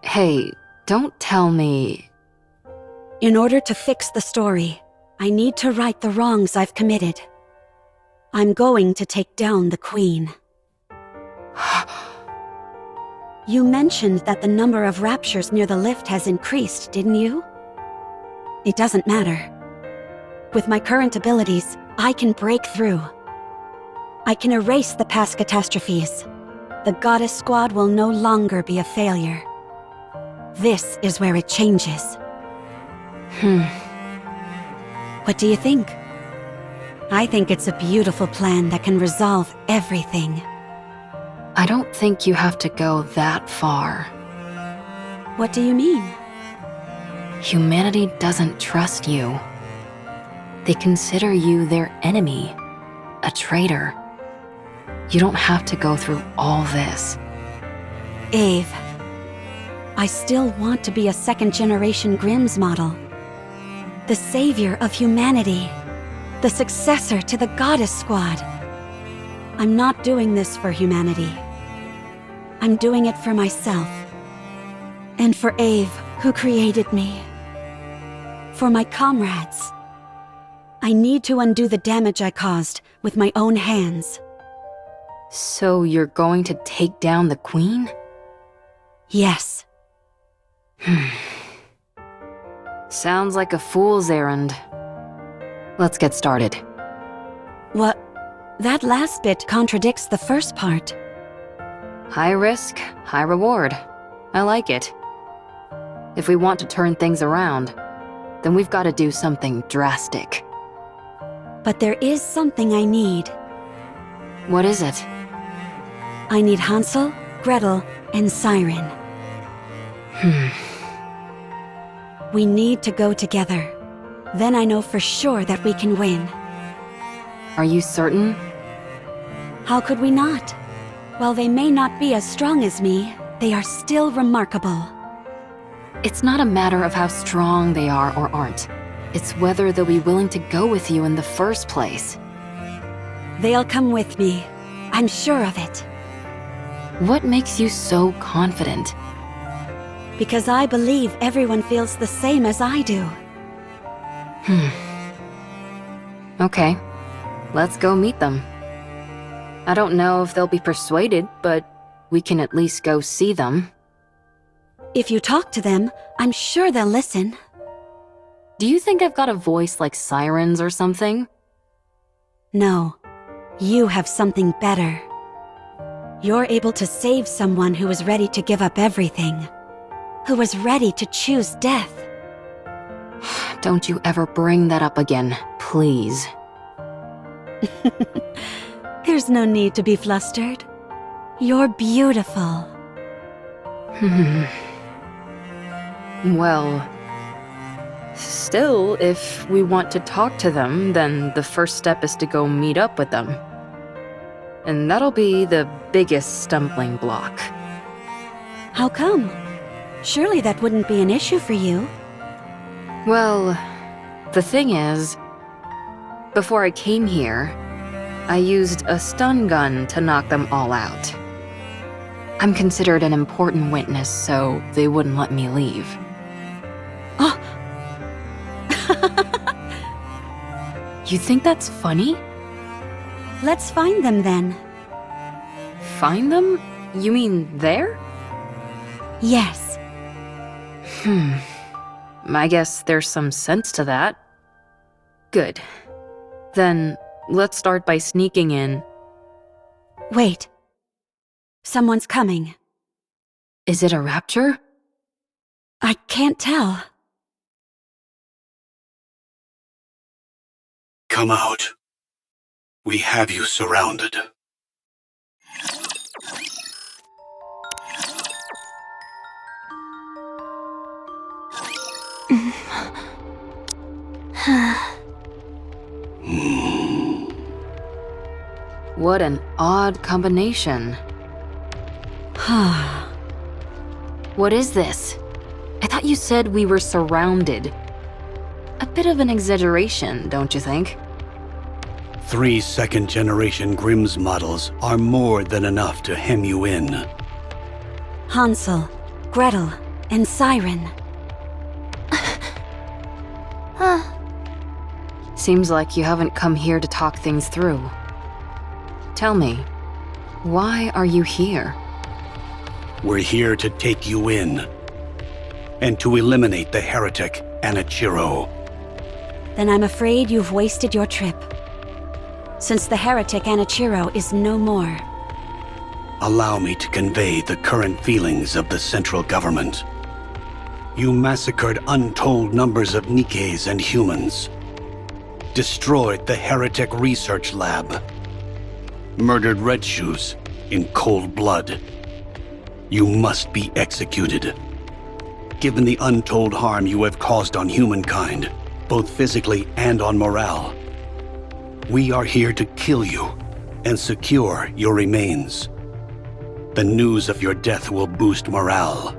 Hey, don't tell me... In order to fix the story, I need to right the wrongs I've committed. I'm going to take down the Queen. You mentioned that the number of raptures near the lift has increased, didn't you? It doesn't matter. With my current abilities, I can break through. I can erase the past catastrophes. The Goddess Squad will no longer be a failure. This is where it changes. What do you think? I think it's a beautiful plan that can resolve everything. I don't think you have to go that far. What do you mean? Humanity doesn't trust you. They consider you their enemy, a traitor. You don't have to go through all this. Ave, I still want to be a second-generation Grimm's model. The savior of humanity. The successor to the Goddess Squad. I'm not doing this for humanity. I'm doing it for myself. And for Ave, who created me. For my comrades. I need to undo the damage I caused with my own hands. So you're going to take down the Queen? Yes. Sounds like a fool's errand. Let's get started. What? That last bit contradicts the first part. High risk, high reward. I like it. If we want to turn things around, then we've got to do something drastic. But there is something I need. What is it? I need Hansel, Gretel, and Siren. We need to go together. Then I know for sure that we can win. Are you certain? How could we not? While they may not be as strong as me, they are still remarkable. It's not a matter of how strong they are or aren't. It's whether they'll be willing to go with you in the first place. They'll come with me. I'm sure of it. What makes you so confident? Because I believe everyone feels the same as I do. Okay, let's go meet them. I don't know if they'll be persuaded, but we can at least go see them. If you talk to them, I'm sure they'll listen. Do you think I've got a voice like sirens or something? No, you have something better. You're able to save someone who is ready to give up everything. Who is ready to choose death. Don't you ever bring that up again, please. There's no need to be flustered. You're beautiful. Well, still, if we want to talk to them, then the first step is to go meet up with them. And that'll be the biggest stumbling block. How come? Surely that wouldn't be an issue for you. Well, the thing is, before I came here, I used a stun gun to knock them all out. I'm considered an important witness, so they wouldn't let me leave. Oh! You think that's funny? Let's find them then. Find them? You mean there? Yes. I guess there's some sense to that. Good. Then, let's start by sneaking in. Wait. Someone's coming. Is it a rapture? I can't tell. Come out. We have you surrounded. What an odd combination. What is this? I thought you said we were surrounded. A bit of an exaggeration, don't you think? 3 second-generation Grimm's models are more than enough to hem you in. Hansel, Gretel, and Siren. Seems like you haven't come here to talk things through. Tell me, why are you here? We're here to take you in. And to eliminate the heretic, Anichiro. Then I'm afraid you've wasted your trip. Since the heretic Anichiro is no more. Allow me to convey the current feelings of the central government. You massacred untold numbers of Nikkes and humans. Destroyed the heretic research lab. Murdered Red Shoes in cold blood. You must be executed. Given the untold harm you have caused on humankind, both physically and on morale, we are here to kill you and secure your remains. The news of your death will boost morale.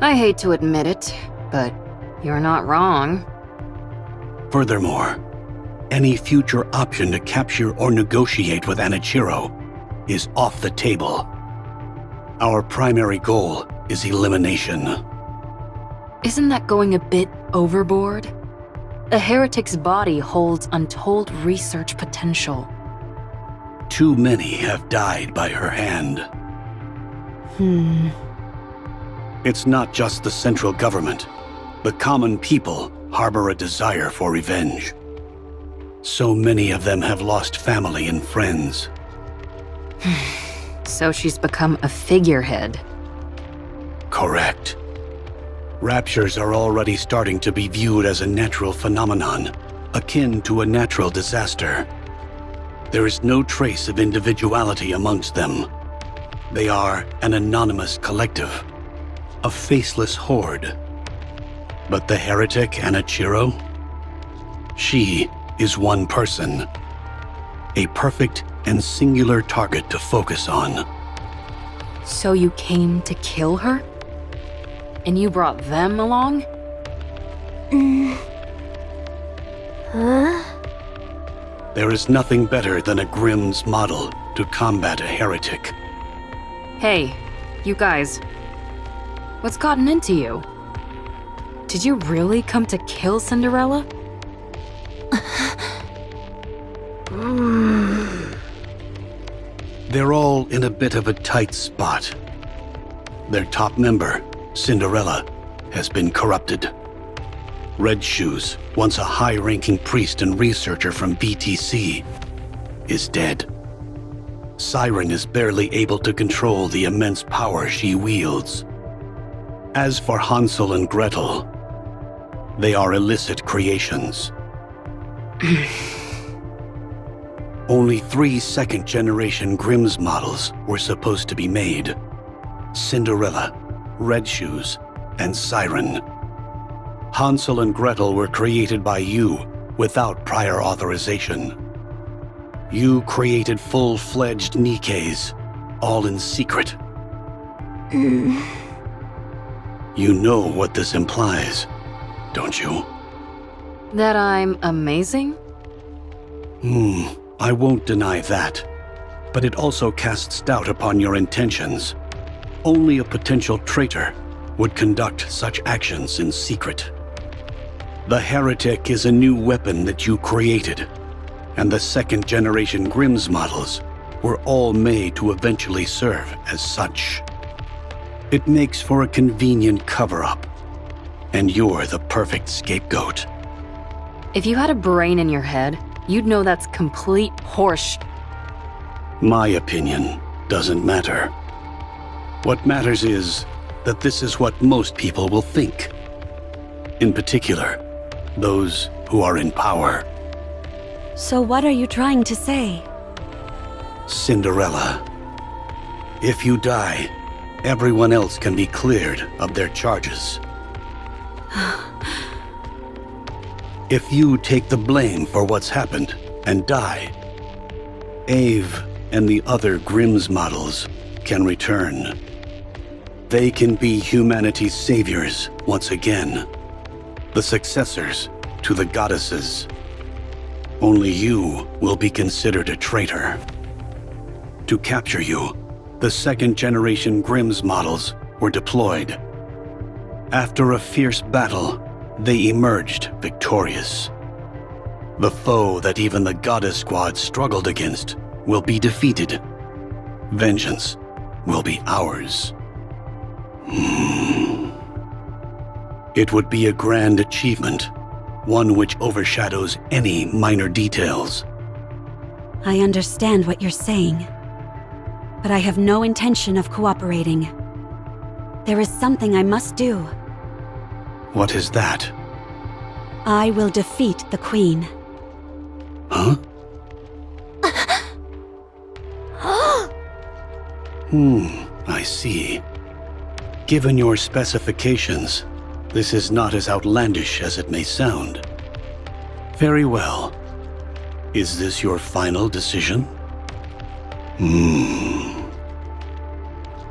I hate to admit it, but you're not wrong. Furthermore, any future option to capture or negotiate with Anichiro is off the table. Our primary goal is elimination. Isn't that going a bit overboard? A heretic's body holds untold research potential. Too many have died by her hand. It's not just the central government. The common people harbor a desire for revenge. So many of them have lost family and friends. So she's become a figurehead. Correct. Raptures are already starting to be viewed as a natural phenomenon, akin to a natural disaster. There is no trace of individuality amongst them. They are an anonymous collective, a faceless horde. But the heretic Anichiro? She is one person. A perfect and singular target to focus on. So you came to kill her? And you brought them along? There is nothing better than a Grimm's model to combat a heretic. Hey, you guys. What's gotten into you? Did you really come to kill Cinderella? They're all in a bit of a tight spot. Their top member, Cinderella, has been corrupted. Red Shoes, once a high-ranking priest and researcher from BTC, is dead. Siren is barely able to control the immense power she wields. As for Hansel and Gretel, they are illicit creations. Only 3 second-generation Grimm's models were supposed to be made. Cinderella, Red Shoes, and Siren. Hansel and Gretel were created by you without prior authorization. You created full-fledged Nikkes, all in secret. You know what this implies, don't you? That I'm amazing? I won't deny that. But it also casts doubt upon your intentions. Only a potential traitor would conduct such actions in secret. The heretic is a new weapon that you created, and the second-generation Grimm's models were all made to eventually serve as such. It makes for a convenient cover-up, and you're the perfect scapegoat. If you had a brain in your head, you'd know that's complete horse. My opinion doesn't matter. What matters is that this is what most people will think. In particular, those who are in power. So what are you trying to say? Cinderella. If you die, everyone else can be cleared of their charges. If you take the blame for what's happened, and die. Ave and the other Grimm's models can return. They can be humanity's saviors once again, the successors to the goddesses. Only you will be considered a traitor. To capture you, the second-generation Grimm's models were deployed. After a fierce battle, they emerged victorious. The foe that even the Goddess Squad struggled against will be defeated. Vengeance will be ours. It would be a grand achievement, one which overshadows any minor details. I understand what you're saying, but I have no intention of cooperating. There is something I must do. What is that? I will defeat the Queen. Huh? I see. Given your specifications, this is not as outlandish as it may sound. Very well. Is this your final decision?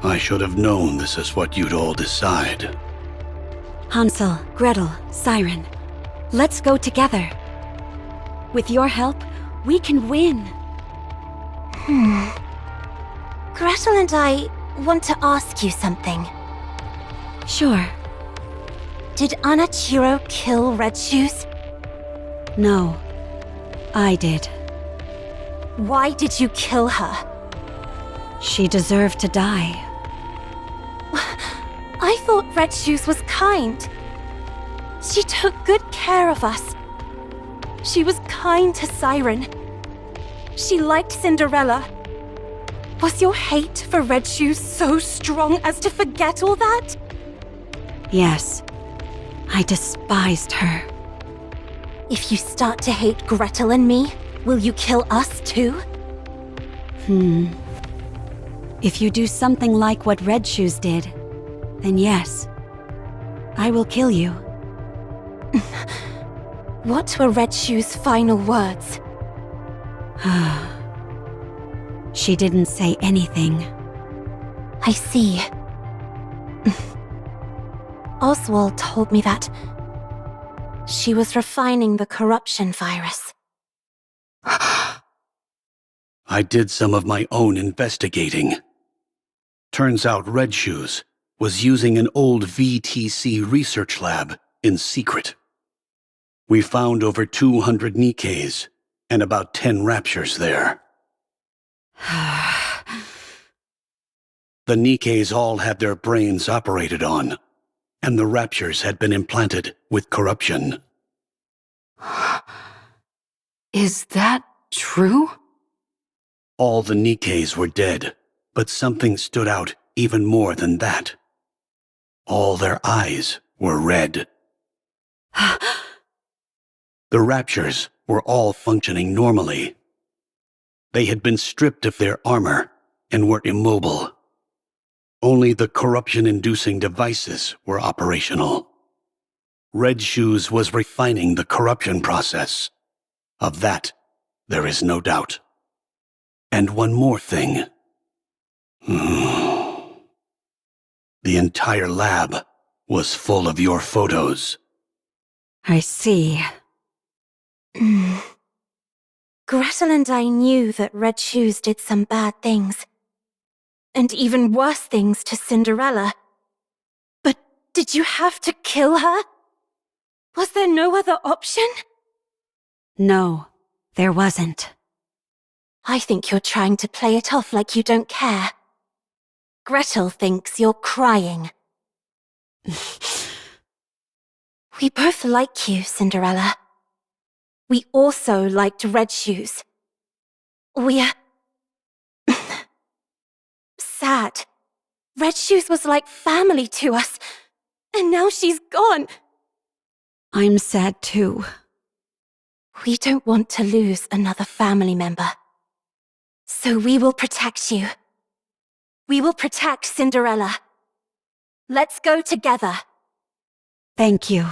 I should have known this is what you'd all decide. Hansel, Gretel, Siren, let's go together. With your help, we can win. Gretel and I want to ask you something. Sure. Did Anachiro kill Red Shoes? No, I did. Why did you kill her? She deserved to die. I thought Red Shoes was kind. She took good care of us. She was kind to Siren. She liked Cinderella. Was your hate for Red Shoes so strong as to forget all that? Yes, I despised her. If you start to hate Gretel and me, will you kill us too? If you do something like what Red Shoes did, then yes, I will kill you. What were Red Shoes' final words? She didn't say anything. I see. Oswald told me that she was refining the corruption virus. I did some of my own investigating. Turns out Red Shoes was using an old VTC research lab in secret. We found over 200 Nikkes and about 10 raptures there. The Nikkes all had their brains operated on, and the raptures had been implanted with corruption. Is that true? All the Nikkes were dead, but something stood out even more than that. All their eyes were red. The raptures were all functioning normally. They had been stripped of their armor and were immobile. Only the corruption-inducing devices were operational. Red Shoes was refining the corruption process. Of that, there is no doubt. And one more thing. The entire lab was full of your photos. I see. Gretel and I knew that Red Shoes did some bad things. And even worse things to Cinderella. But did you have to kill her? Was there no other option? No, there wasn't. I think you're trying to play it off like you don't care. Gretel thinks you're crying. We both like you, Cinderella. We also liked Red Shoes. We're sad. Red Shoes was like family to us, and now she's gone. I'm sad too. We don't want to lose another family member. So we will protect you. We will protect Cinderella. Let's go together. Thank you.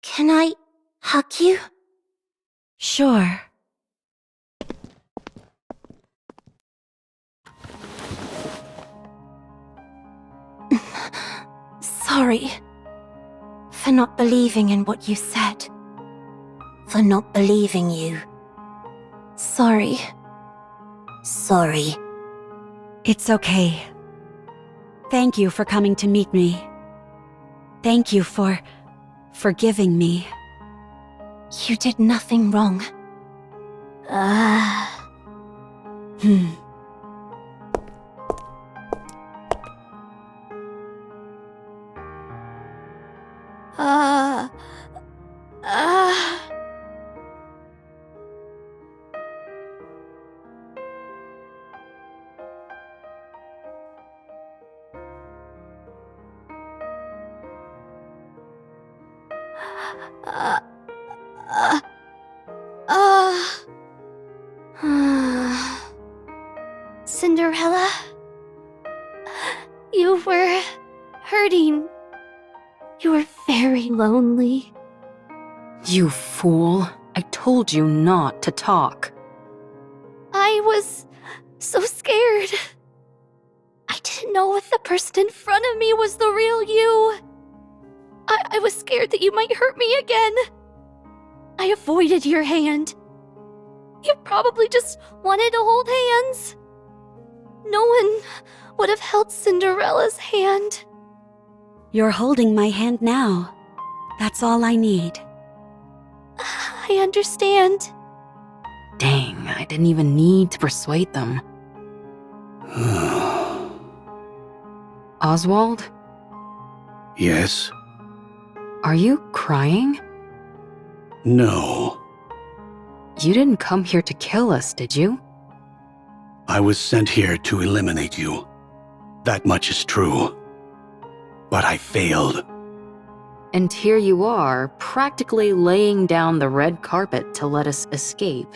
Can I hug you? Sure. sorry. For not believing in what you said. For not believing you. Sorry. Sorry. It's okay. Thank you for coming to meet me. Thank you for forgiving me. You did nothing wrong. Cinderella? You were hurting. You were very lonely. You fool. I told you not to talk. I was so scared. I didn't know if the person in front of me was the real you. I was scared that you might hurt me again. I avoided your hand. You probably just wanted to hold hands. No one would have held Cinderella's hand. You're holding my hand now. That's all I need. I understand. Dang, I didn't even need to persuade them. Oswald? Yes? Are you crying? No. You didn't come here to kill us, did you? I was sent here to eliminate you. That much is true. But I failed. And here you are, practically laying down the red carpet to let us escape.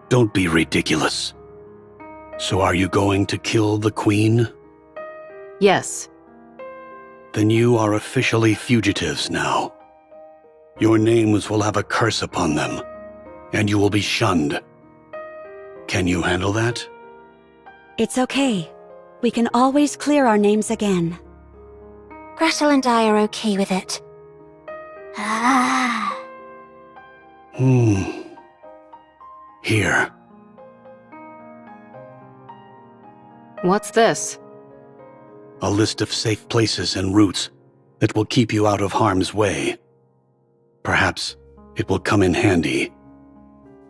Don't be ridiculous. So are you going to kill the Queen? Yes. Then you are officially fugitives now. Your names will have a curse upon them, and you will be shunned. Can you handle that? It's okay. We can always clear our names again. Gretel and I are okay with it. Here. What's this? A list of safe places and routes that will keep you out of harm's way. Perhaps it will come in handy.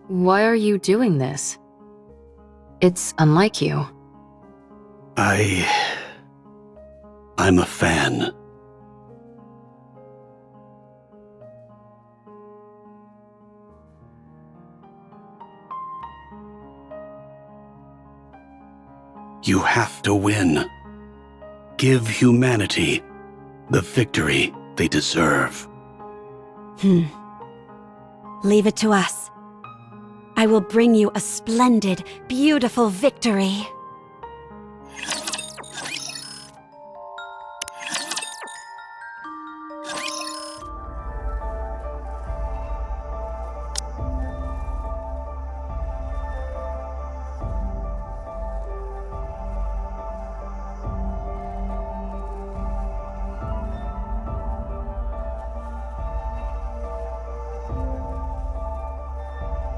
Why are you doing this? It's unlike you. I'm a fan. You have to win. Give humanity the victory they deserve. Leave it to us. I will bring you a splendid, beautiful victory.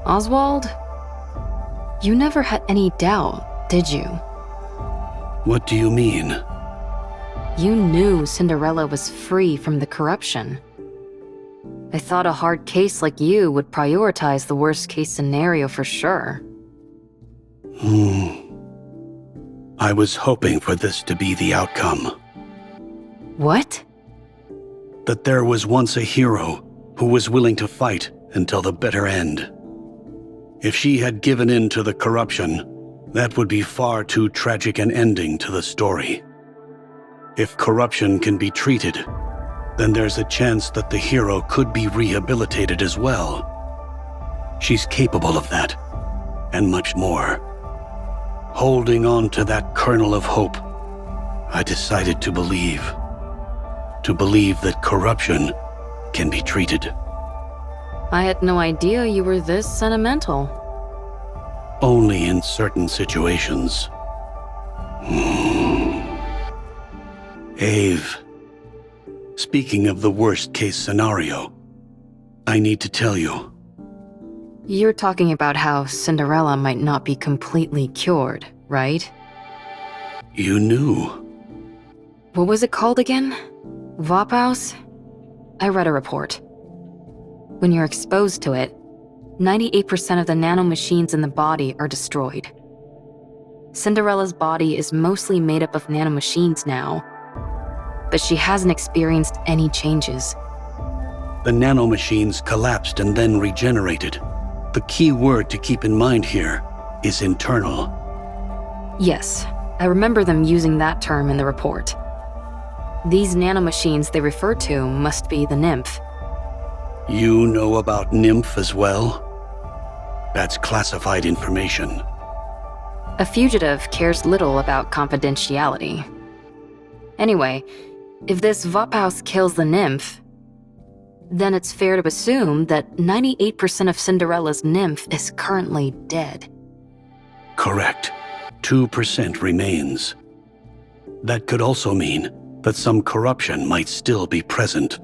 Oswald? You never had any doubt, did you? What do you mean? You knew Cinderella was free from the corruption. I thought a hard case like you would prioritize the worst case scenario for sure. I was hoping for this to be the outcome. What? That there was once a hero who was willing to fight until the bitter end. If she had given in to the corruption, that would be far too tragic an ending to the story. If corruption can be treated, then there's a chance that the hero could be rehabilitated as well. She's capable of that, and much more. Holding on to that kernel of hope, I decided to believe. To believe that corruption can be treated. I had no idea you were this sentimental. Only in certain situations. Ave, speaking of the worst-case scenario, I need to tell you. You're talking about how Cinderella might not be completely cured, right? You knew. What was it called again? Vophaus? I read a report. When you're exposed to it, 98% of the nanomachines in the body are destroyed. Cinderella's body is mostly made up of nanomachines now, but she hasn't experienced any changes. The nanomachines collapsed and then regenerated. The key word to keep in mind here is internal. Yes, I remember them using that term in the report. These nanomachines they refer to must be the nymph. You know about Nymph as well? That's classified information. A fugitive cares little about confidentiality. Anyway, if this Vophaus kills the nymph, then it's fair to assume that 98% of Cinderella's nymph is currently dead. Correct. 2% remains. That could also mean that some corruption might still be present.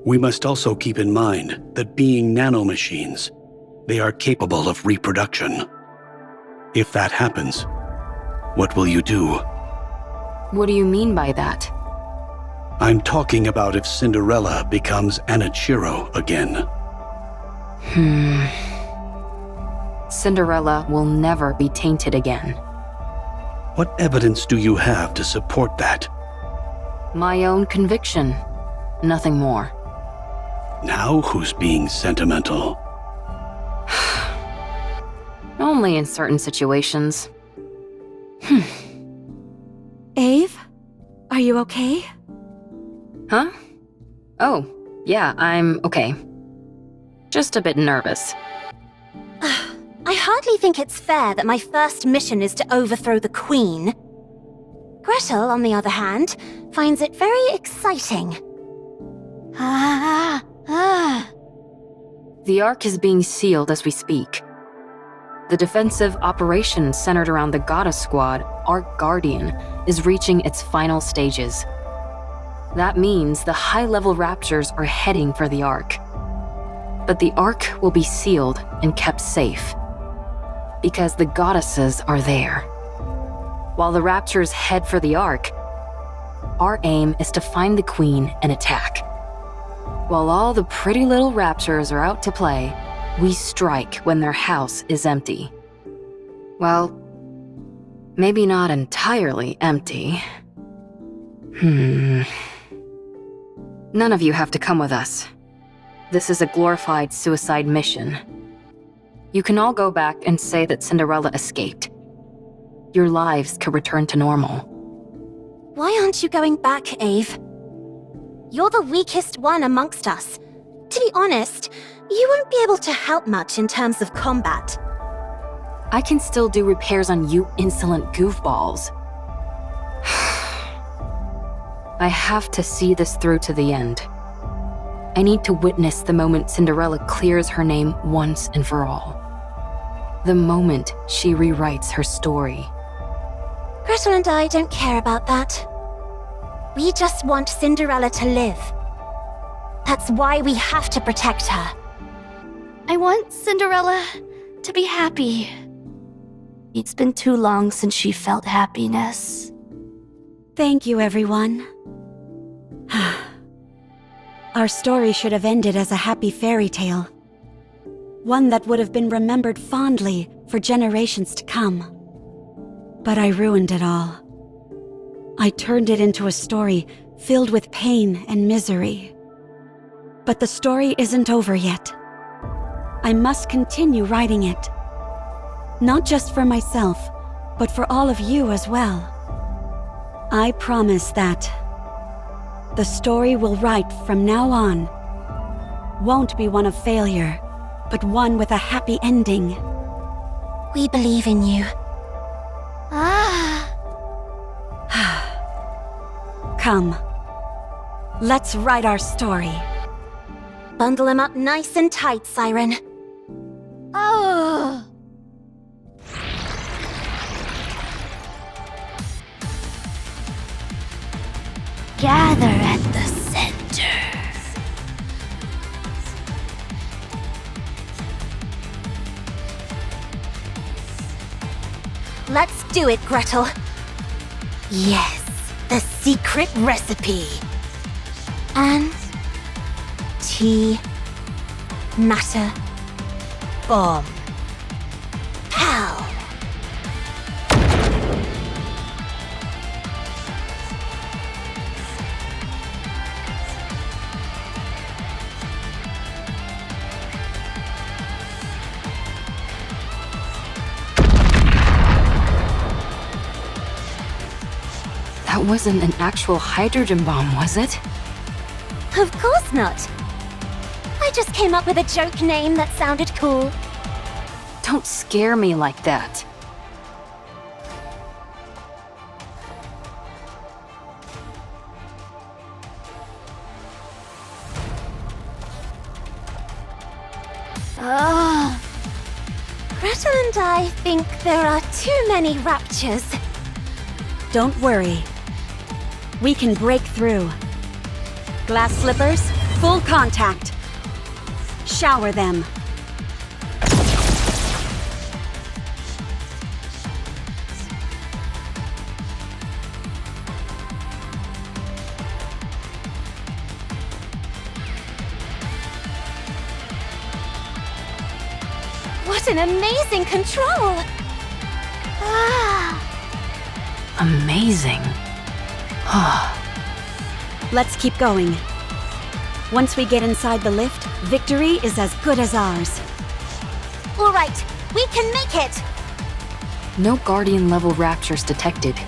We must also keep in mind that being nanomachines, they are capable of reproduction. If that happens, what will you do? What do you mean by that? I'm talking about if Cinderella becomes Anichiro again. Cinderella will never be tainted again. What evidence do you have to support that? My own conviction. Nothing more. Now who's being sentimental? Only in certain situations. Ave? Are you okay? Huh? Oh, yeah, I'm okay. Just a bit nervous. I hardly think it's fair that my first mission is to overthrow the Queen. Gretel, on the other hand, finds it very exciting. The Ark is being sealed as we speak. The defensive operation centered around the Goddess Squad, Ark Guardian, is reaching its final stages. That means the high-level Raptors are heading for the Ark. But the Ark will be sealed and kept safe, because the goddesses are there. While the Raptors head for the Ark, our aim is to find the Queen and attack. While all the pretty little Raptors are out to play, we strike when their house is empty. Well, maybe not entirely empty. None of you have to come with us. This is a glorified suicide mission. You can all go back and say that Cinderella escaped. Your lives could return to normal. Why aren't you going back, Ave? You're the weakest one amongst us. To be honest, you won't be able to help much in terms of combat. I can still do repairs on you insolent goofballs. I have to see this through to the end. I need to witness the moment Cinderella clears her name once and for all. The moment she rewrites her story. Gretel and I don't care about that. We just want Cinderella to live. That's why we have to protect her. I want Cinderella to be happy. It's been too long since she felt happiness. Thank you, everyone. Our story should have ended as a happy fairy tale. One that would have been remembered fondly for generations to come. But I ruined it all. I turned it into a story filled with pain and misery. But the story isn't over yet. I must continue writing it. Not just for myself, but for all of you as well. I promise that the story we'll write from now on won't be one of failure, but one with a happy ending. We believe in you. Come, let's write our story. Bundle him up nice and tight, Siren. gather at the center. Let's do it, Gretel. Yes, the secret recipe. And tea, matter, bomb, pow. That wasn't an actual hydrogen bomb, was it? Of course not. I just came up with a joke name that sounded cool. Don't scare me like that. Gretel and I think there are too many raptures. Don't worry. We can break through. Glass slippers, full contact. Shower them. What an amazing control! Ah! Amazing. Let's keep going. Once we get inside the lift, victory is as good as ours. All right, we can make it! No Guardian-level raptures detected.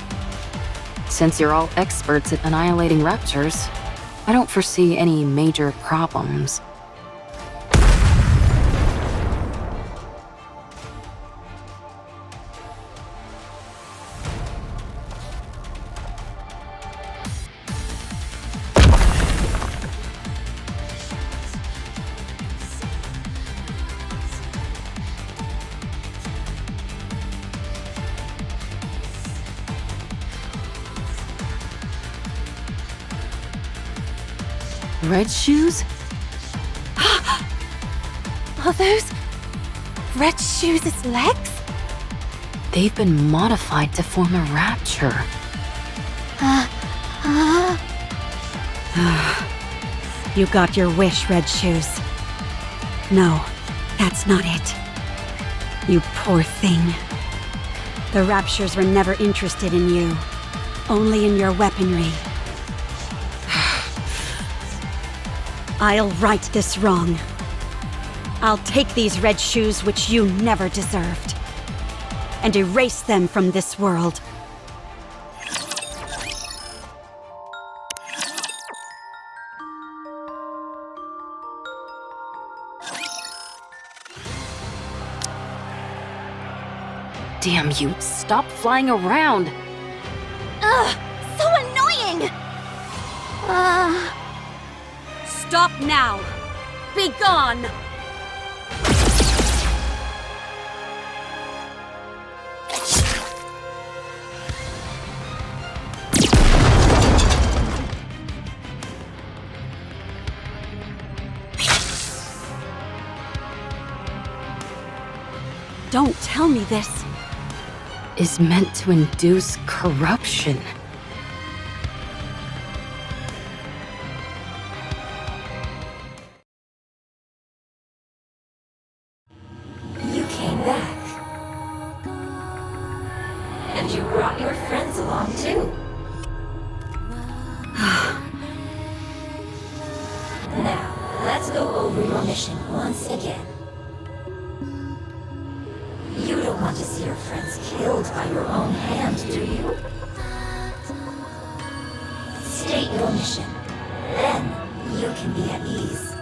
Since you're all experts at annihilating raptures, I don't foresee any major problems. Red shoes? Are those Red Shoes' legs? They've been modified to form a rapture. You got your wish, Red Shoes. No, that's not it. You poor thing. The Raptures were never interested in you. Only in your weaponry. I'll right this wrong. I'll take these Red Shoes which you never deserved, and erase them from this world. Damn you, stop flying around! Ugh, so annoying! Stop now! Be gone! Don't tell me this. Is meant to induce corruption. You came back. And you brought your friends along too. Now, let's go over your mission once again. You don't want to see your friends killed by your own hand, do you? State your mission. Then, you can be at ease.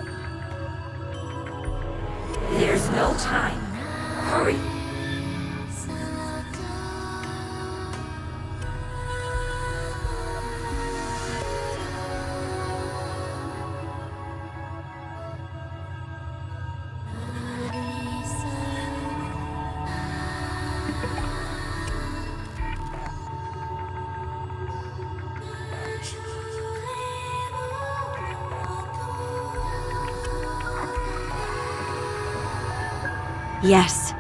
There's no time. Hurry! Yes.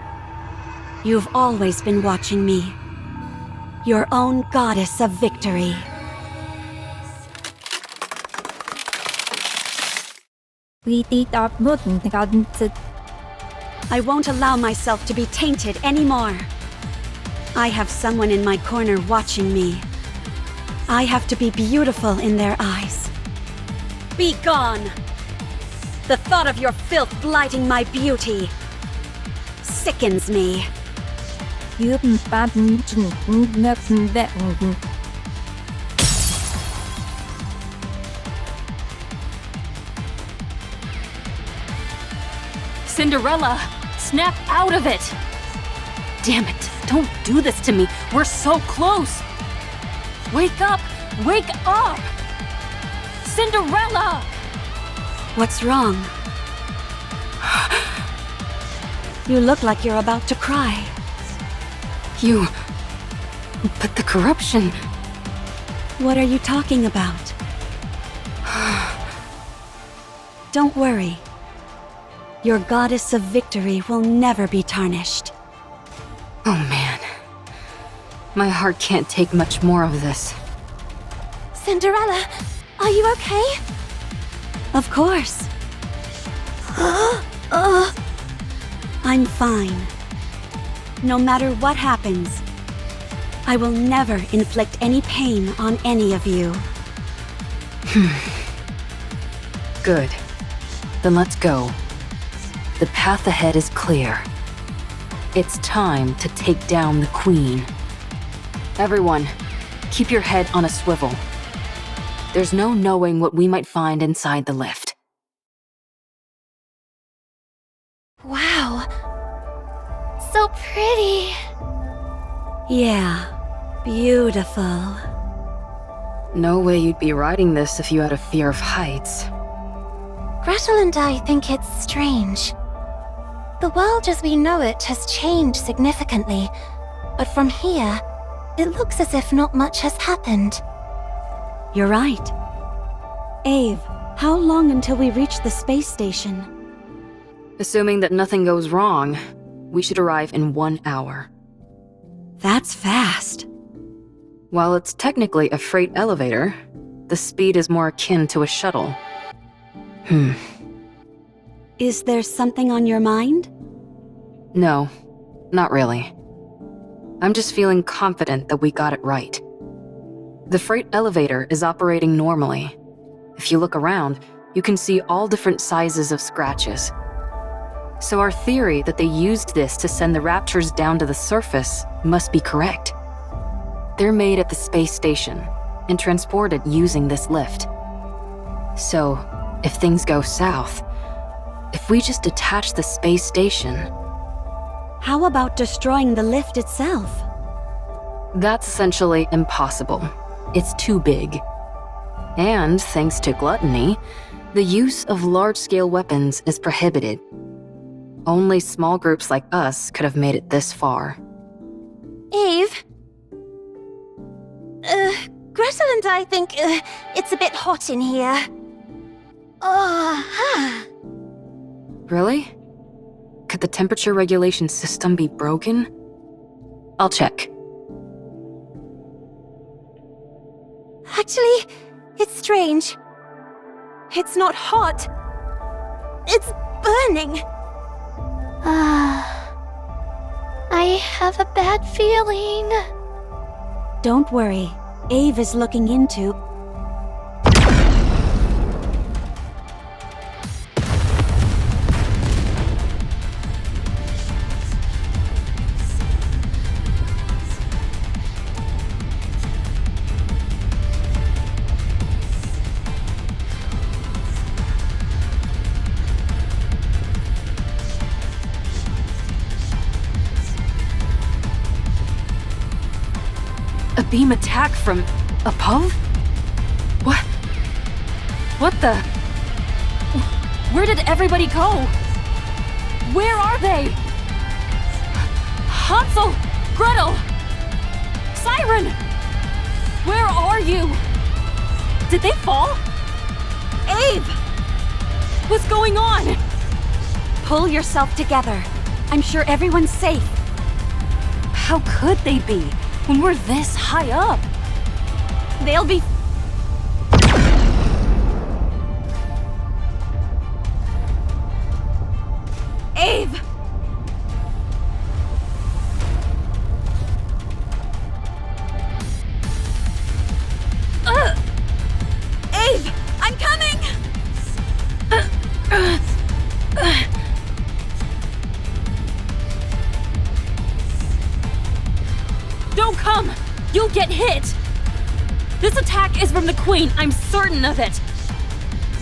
You've always been watching me. Your own goddess of victory. I won't allow myself to be tainted anymore. I have someone in my corner watching me. I have to be beautiful in their eyes. Be gone! The thought of your filth blighting my beauty sickens me. Cinderella, snap out of it! Damn it, don't do this to me. We're so close. Wake up! Wake up! Cinderella! What's wrong? You look like you're about to cry. But the corruption... What are you talking about? Don't worry. Your goddess of victory will never be tarnished. Oh man. My heart can't take much more of this. Cinderella, are you okay? Of course. I'm fine. No matter what happens, I will never inflict any pain on any of you. Good. Then let's go. The path ahead is clear. It's time to take down the Queen. Everyone, keep your head on a swivel. There's no knowing what we might find inside the lift. Wow. So pretty. Yeah, beautiful. No way you'd be riding this if you had a fear of heights. Gretel and I think it's strange. The world as we know it has changed significantly, but from here, it looks as if not much has happened. You're right. Ave, how long until we reach the space station? Assuming that nothing goes wrong, we should arrive in 1 hour. That's fast. While it's technically a freight elevator, the speed is more akin to a shuttle. Is there something on your mind? No, not really. I'm just feeling confident that we got it right. The freight elevator is operating normally. If you look around, you can see all different sizes of scratches. So our theory that they used this to send the Raptors down to the surface must be correct. They're made at the space station and transported using this lift. So, if things go south, if we just detach the space station... How about destroying the lift itself? That's essentially impossible. It's too big. And, thanks to gluttony, the use of large-scale weapons is prohibited. Only small groups like us could have made it this far. Eve? Gretel and I think it's a bit hot in here. Really? Could the temperature regulation system be broken? I'll check. Actually, it's strange. It's not hot. It's burning. I have a bad feeling. Don't worry. Ave is looking into... A beam attack from above? What? What the? Where did everybody go? Where are they? Hansel! Gretel! Siren! Where are you? Did they fall? Ave! What's going on? Pull yourself together. I'm sure everyone's safe. How could they be when we're this high up? They'll be... Ave! Ave! I'm coming! Don't come! You'll get hit! This attack is from the Queen, I'm certain of it!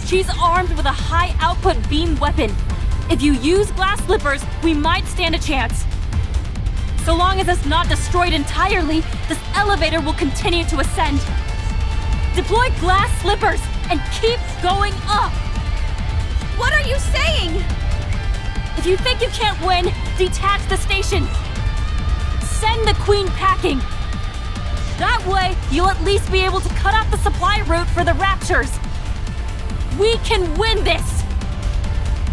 She's armed with a high-output beam weapon. If you use glass slippers, we might stand a chance. So long as it's not destroyed entirely, this elevator will continue to ascend. Deploy glass slippers and keep going up! What are you saying? If you think you can't win, detach the station. Send the Queen packing. That way, you'll at least be able to cut off the supply route for the Raptures. We can win this!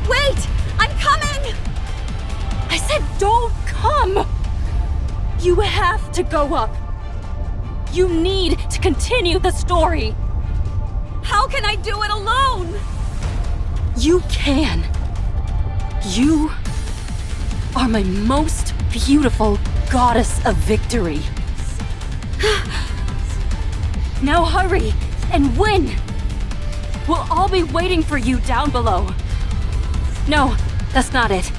Wait! I'm coming! I said don't come! You have to go up. You need to continue the story. How can I do it alone? You can. You are my most beautiful goddess of victory. Now hurry and win! We'll all be waiting for you down below. No, that's not it.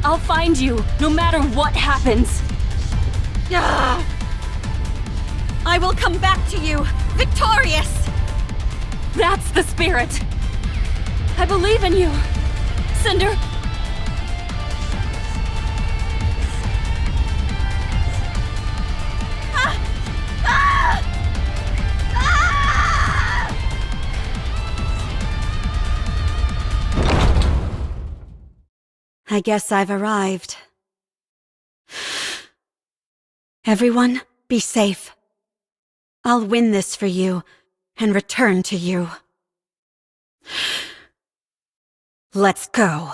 I'll find you no matter what happens. Ah! I will come back to you, victorious! That's the spirit. I believe in you, Cinder. I guess I've arrived. Everyone, be safe. I'll win this for you and return to you. Let's go.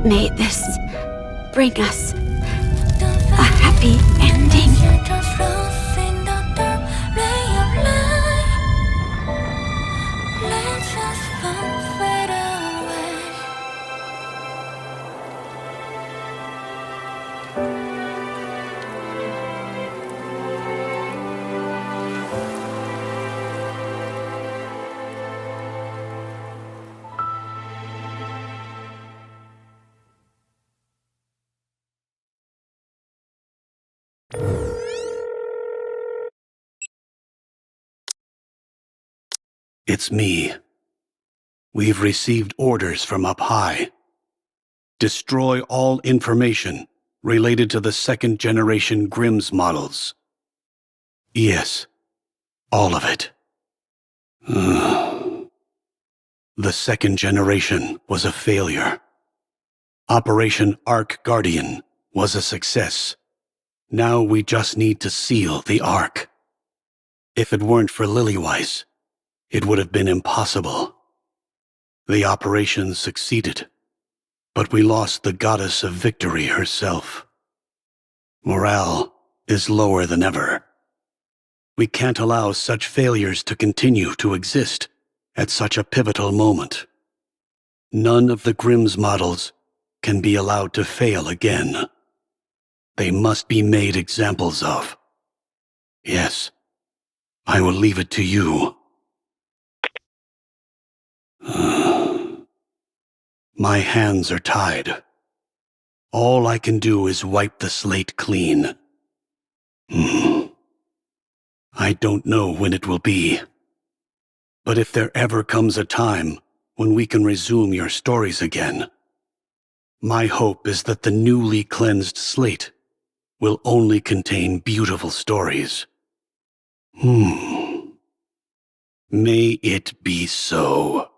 May this bring us a happy ending. It's me. We've received orders from up high. Destroy all information related to the second-generation Grimm's models. Yes, all of it. The second generation was a failure. Operation Ark Guardian was a success. Now we just need to seal the Ark. If it weren't for Lilyweiss, it would have been impossible. The operation succeeded, but we lost the goddess of victory herself. Morale is lower than ever. We can't allow such failures to continue to exist at such a pivotal moment. None of the Grimm's models can be allowed to fail again. They must be made examples of. Yes, I will leave it to you. My hands are tied. All I can do is wipe the slate clean. I don't know when it will be. But if there ever comes a time when we can resume your stories again, my hope is that the newly cleansed slate will only contain beautiful stories. May it be so.